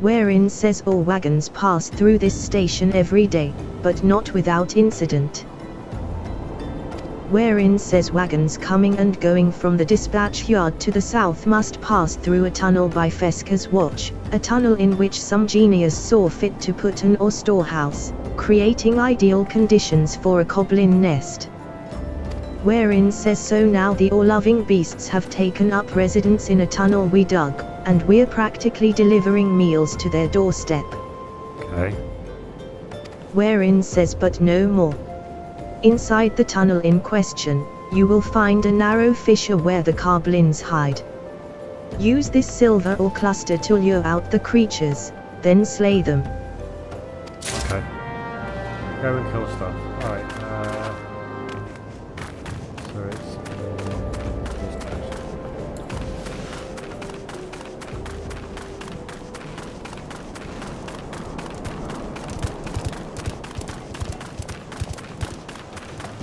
Wherein says all wagons pass through this station every day, but not without incident. Wherein says wagons coming and going from the dispatch yard to the south must pass through a tunnel by Fesca's watch, a tunnel in which some genius saw fit to put an or storehouse, creating ideal conditions for a goblin nest. Wherein says so now the all-loving beasts have taken up residence in a tunnel we dug, and we're practically delivering meals to their doorstep. Okay. Wherein says but no more. Inside the tunnel in question, you will find a narrow fissure where the goblins hide. Use this silver or cluster to lure out the creatures, then slay them. Okay. Go and kill stuff. Alright, so it's...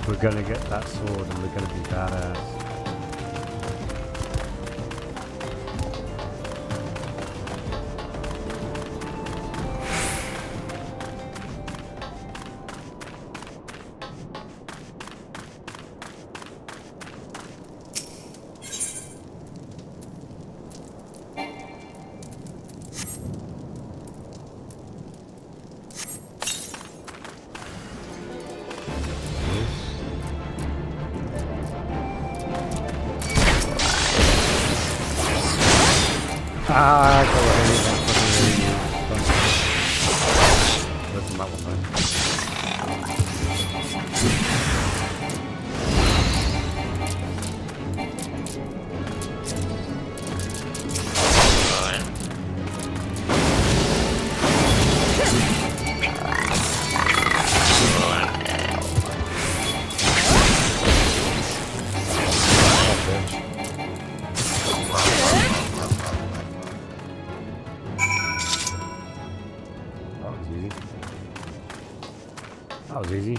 We're gonna get that sword and we're gonna be badass. Ah, go ahead. Listen, that one That was easy.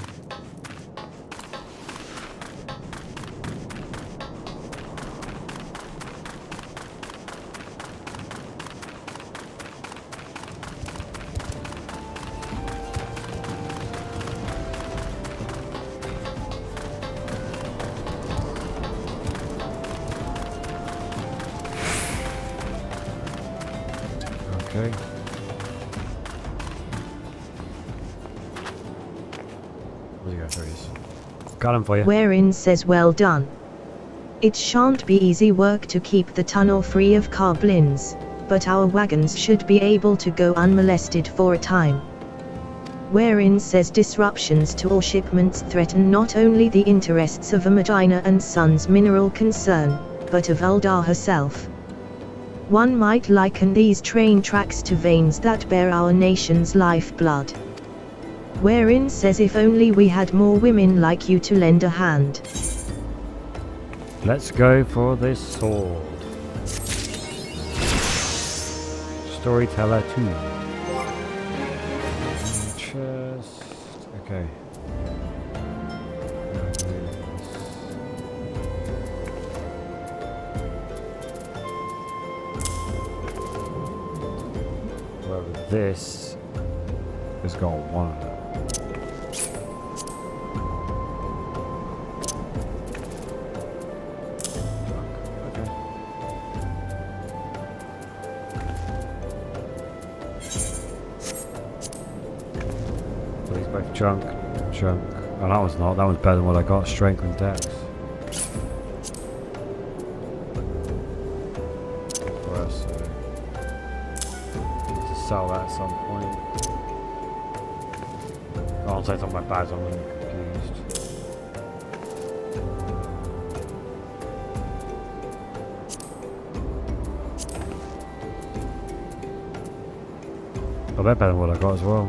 Okay. Got him for you. Wherein says well done. It shan't be easy work to keep the tunnel free of goblins, but our wagons should be able to go unmolested for a time. Wherein says disruptions to all shipments threaten not only the interests of Medina and Sons mineral concern, but of Uldar herself. One might liken these train tracks to veins that bear our nation's lifeblood. Wherein says if only we had more women like you to lend a hand. Let's go for this sword. Storyteller 2. Chest. Okay. Whoever this has got one of them. junk. Oh, that was not. That was better than what I got. Strength and dex. Sell that at some point. I'll take off my badge, I'm really confused. I bet better than what I got as well.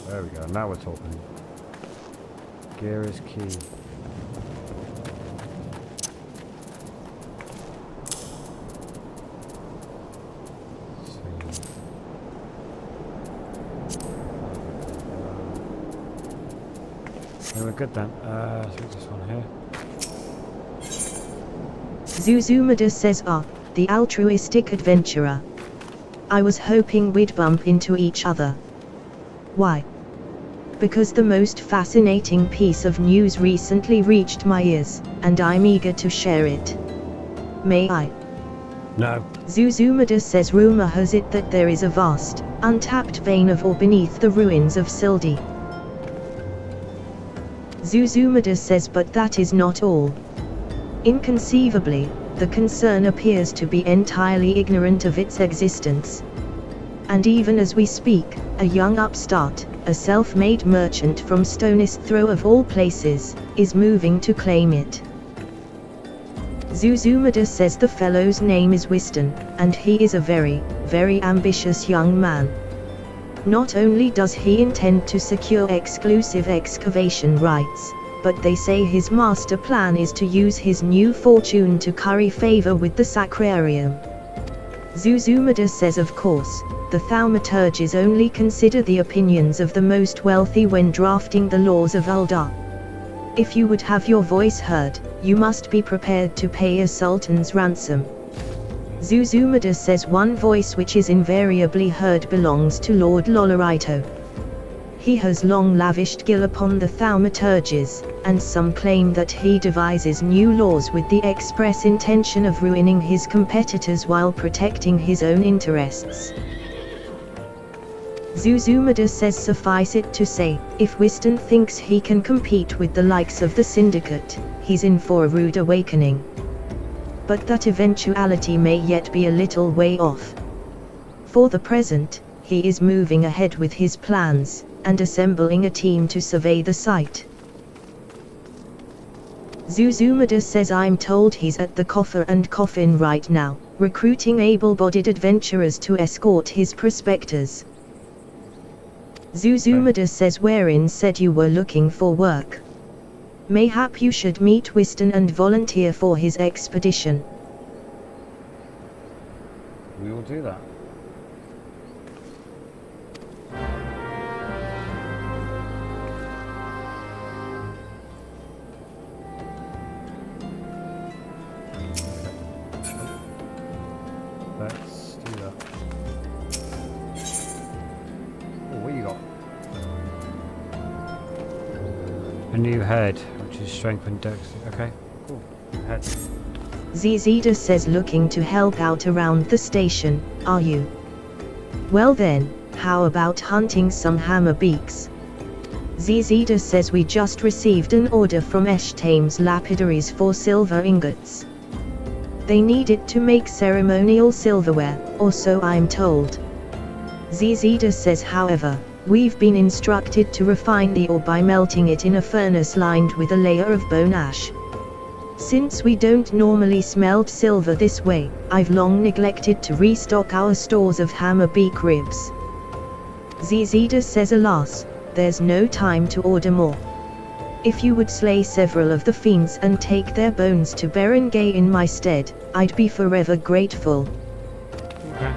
There we go, now we're talking. Gear is key. We're good then. I think this one here. Zuzumada says, the altruistic adventurer. I was hoping we'd bump into each other. Why? Because the most fascinating piece of news recently reached my ears, and I'm eager to share it. May I? No. Zuzumada says rumor has it that there is a vast, untapped vein of ore beneath the ruins of Sildi. Zuzumada says but that is not all. Inconceivably, the concern appears to be entirely ignorant of its existence. And even as we speak, a young upstart, a self-made merchant from Stone's Throw of all places, is moving to claim it. Zuzumada says the fellow's name is Whiston, and he is a very, very ambitious young man. Not only does he intend to secure exclusive excavation rights, but they say his master plan is to use his new fortune to curry favor with the Sacrarium. Zuzumada says of course, the thaumaturges only consider the opinions of the most wealthy when drafting the laws of Uldar. If you would have your voice heard, you must be prepared to pay a sultan's ransom. Zuzumada says one voice which is invariably heard belongs to Lord Lolorito. He has long lavished gil upon the thaumaturges, and some claim that he devises new laws with the express intention of ruining his competitors while protecting his own interests. Zuzumada says suffice it to say, if Whiston thinks he can compete with the likes of the Syndicate, he's in for a rude awakening. But that eventuality may yet be a little way off. For the present, he is moving ahead with his plans, and assembling a team to survey the site. Zuzumada says I'm told he's at the Coffer and Coffin right now, recruiting able-bodied adventurers to escort his prospectors. Zuzumada says wherein said you were looking for work. Mayhap you should meet Whiston and volunteer for his expedition. We will do that. Let's do that. Oh, what you got? A new head, which is strength and dex. Okay, cool. Head. Zizida says looking to help out around the station, are you? Well then, how about hunting some hammerbeaks? Zizida says we just received an order from Eshtame's lapidaries for silver ingots. They need it to make ceremonial silverware, or so I'm told. Zizida says however, we've been instructed to refine the ore by melting it in a furnace lined with a layer of bone ash. Since we don't normally smelt silver this way, I've long neglected to restock our stores of hammerbeak ribs. Zizida says alas, there's no time to order more. If you would slay several of the fiends and take their bones to Berengay in my stead, I'd be forever grateful. Okay.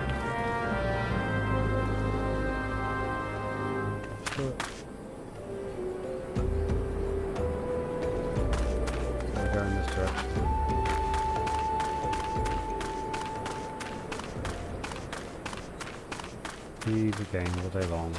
Go in this direction. He's again all day long.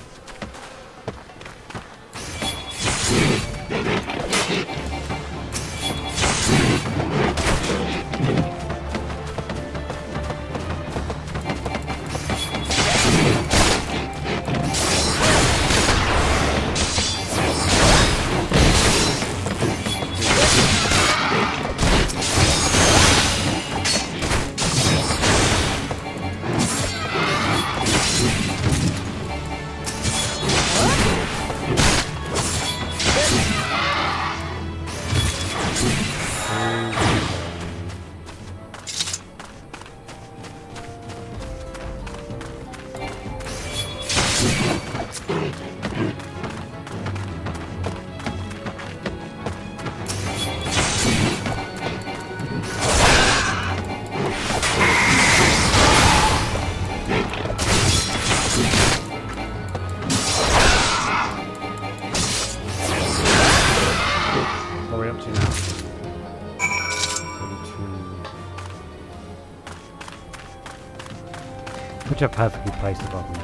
Which are perfectly placed above me.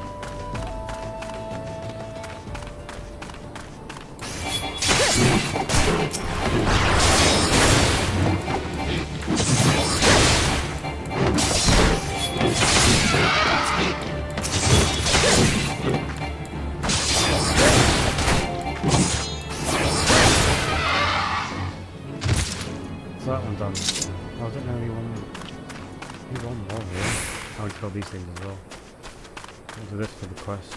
So that one's done. Oh, I don't know anyone. Who's on more here? I would kill these things as well. I'll do this for the quest.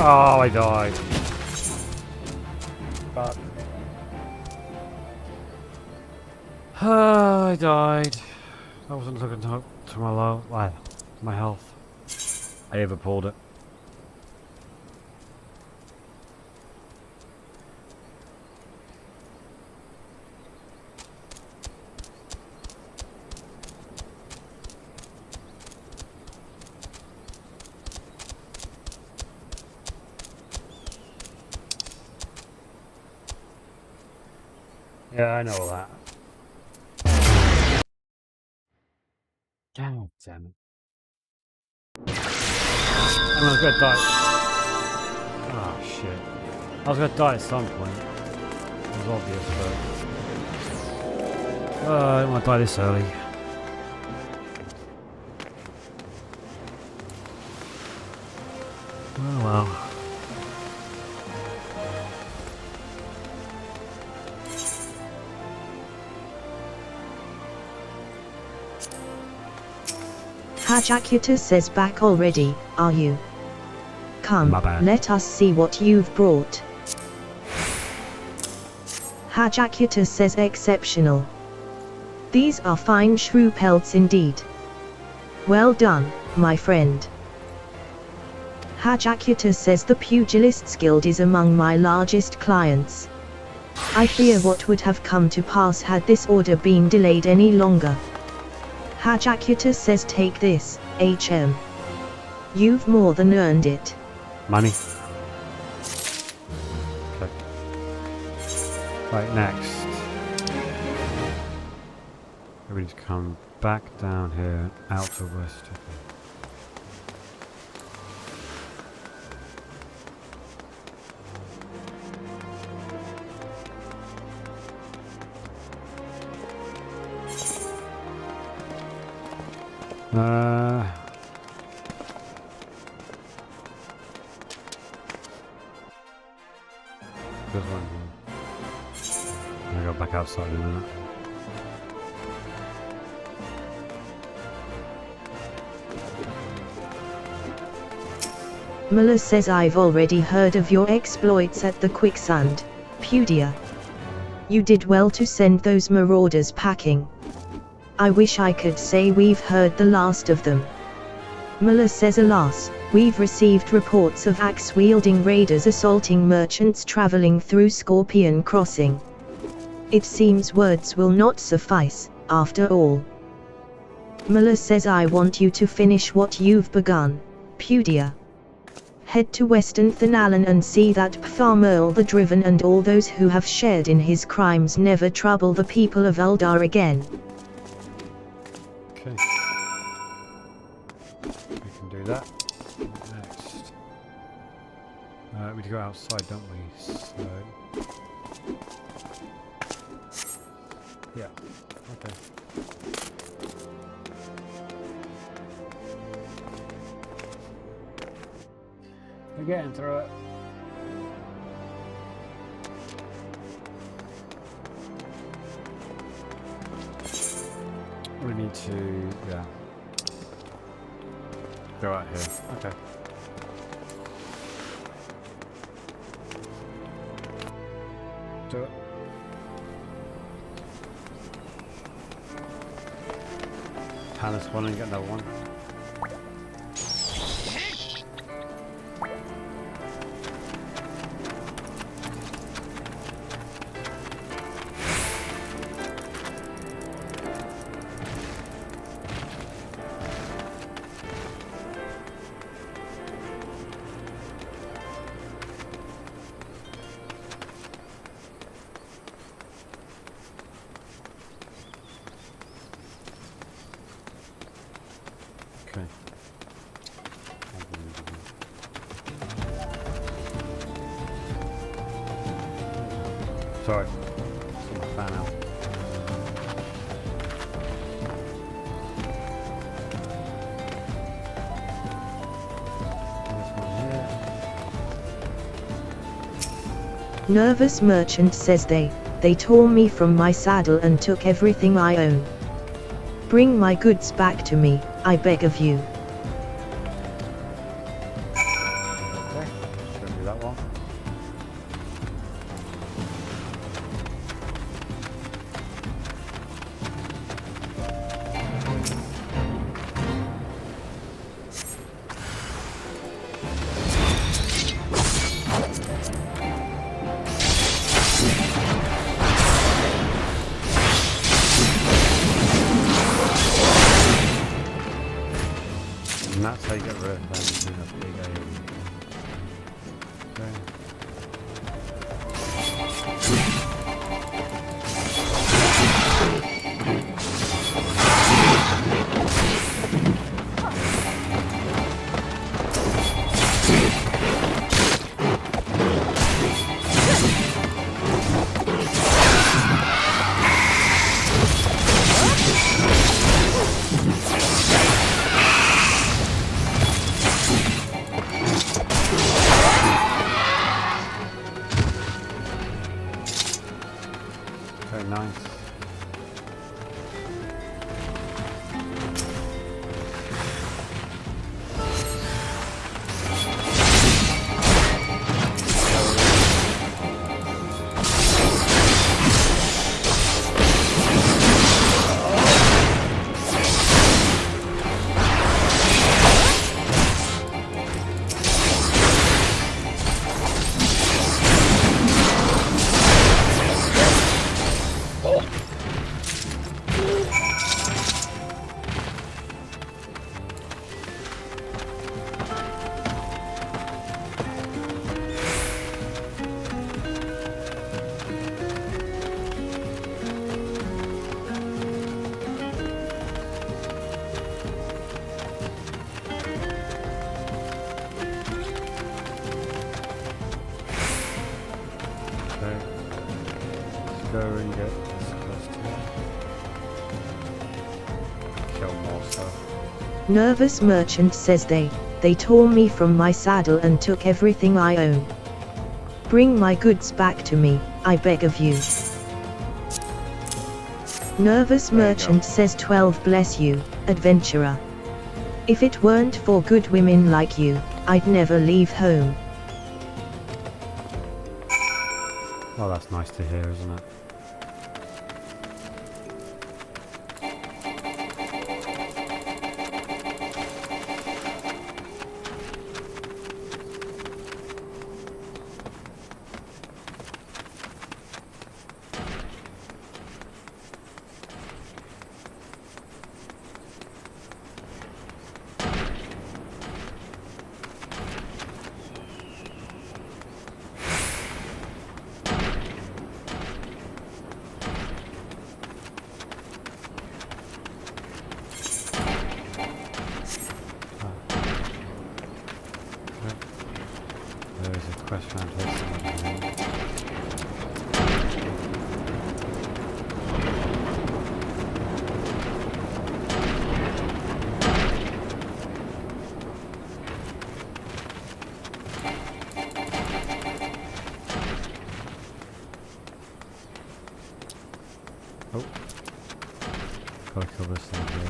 Oh, I died. Fuck. I died. I wasn't looking to my health. I overpulled it. Yeah, I know all that. God damn it. I was gonna die. Oh shit. I was gonna die at some point. It was obvious, but... I don't want to die this early. Oh well. Hajakuta says back already, are you? Come, My bad. let us see what you've brought. Hajakuta says exceptional. These are fine shrew pelts indeed. Well done, my friend. Hajakuta says the Pugilists Guild is among my largest clients. I fear what would have come to pass had this order been delayed any longer. Hajakuta says take this, HM. You've more than earned it. Money. Okay. Right, next. We need to come back down here, out to west. This one here. I'll go back outside in a minute. Muller says I've already heard of your exploits at the quicksand, Pudia. You did well to send those marauders packing. I wish I could say we've heard the last of them. Muller says alas, we've received reports of axe-wielding raiders assaulting merchants traveling through Scorpion Crossing. It seems words will not suffice, after all. Muller says I want you to finish what you've begun, Pudia. Head to Western Thanalan and see that Pthamerl the Driven and all those who have shared in his crimes never trouble the people of Uldar again. Okay. We can do that. Next. We need to go outside, don't we? So... yeah. Okay. We're getting through it. We need need to, yeah. Go out here. Okay. Do it. Pound this one and get another one. Okay. Sorry. It's my fan out. This one here. Nervous merchant says they tore me from my saddle and took everything I own. Bring my goods back to me, I beg of you. Okay. Shouldn't do that one. And that's how you get rid of them in a big area. Okay. Very nice. Go and get this quest here. Kill more stuff. Nervous merchant says they tore me from my saddle and took everything I own. Bring my goods back to me, I beg of you. Nervous merchant says 12 bless you, adventurer. If it weren't for good women like you, I'd never leave home. Well, that's nice to hear, isn't it? There is a quest around here somewhere. Oh. Gotta kill this thing here.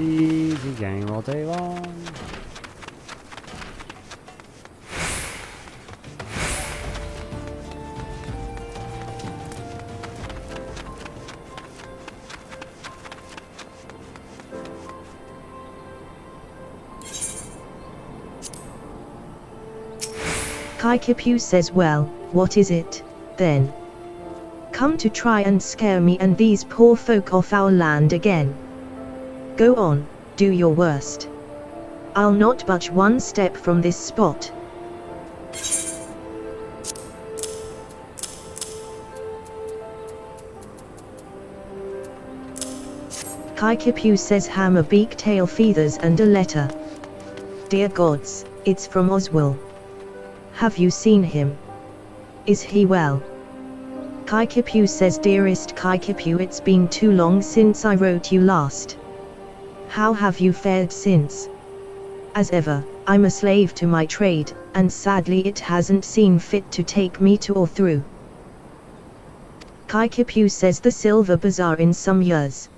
Easy game all day long. Kaikipu says, well, what is it, then? Come to try and scare me and these poor folk off our land again. Go on, do your worst. I'll not budge one step from this spot. Kaikipu says, hammer, beak, tail, feathers and a letter. Dear gods, it's from Oswell. Have you seen him? Is he well? Kaikipu says, dearest Kaikipu, it's been too long since I wrote you last. How have you fared since? As ever, I'm a slave to my trade, and sadly it hasn't seen fit to take me to or through. Kaikipu says, the Silver Bazaar in some years.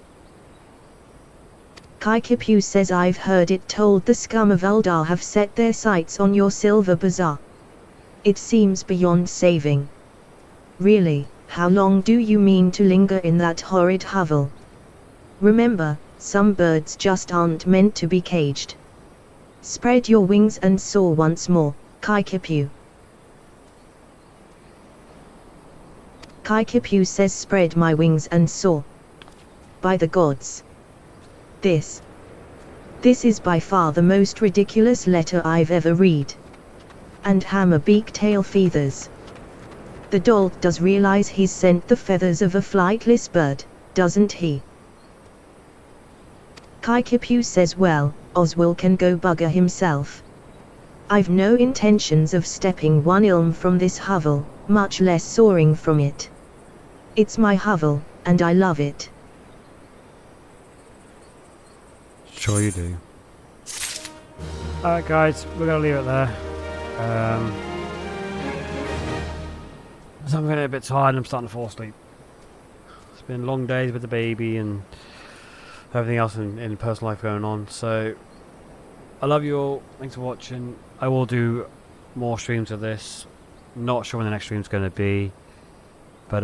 Kaikipu says, I've heard it told the scum of Uldar have set their sights on your Silver Bazaar. It seems beyond saving. Really, how long do you mean to linger in that horrid hovel? Remember, some birds just aren't meant to be caged. Spread your wings and soar once more, Kaikipu. Kaikipu says, spread my wings and soar. By the gods. This is by far the most ridiculous letter I've ever read. And hammer, beak, tail, feathers. The dolt does realize he's sent the feathers of a flightless bird, doesn't he? Kaikipu says, well, Oswell can go bugger himself. I've no intentions of stepping one ilm from this hovel, much less soaring from it. It's my hovel, and I love it. Sure you do. Alright guys, we're gonna leave it there. So I'm getting a bit tired and I'm starting to fall asleep. It's been long days with the baby and everything else in personal life going on. So I love you all. Thanks for watching. I will do more streams of this. Not sure when the next stream's going to be. But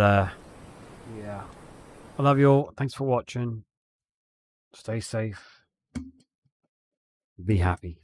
yeah. I love you all. Thanks for watching. Stay safe. Be happy.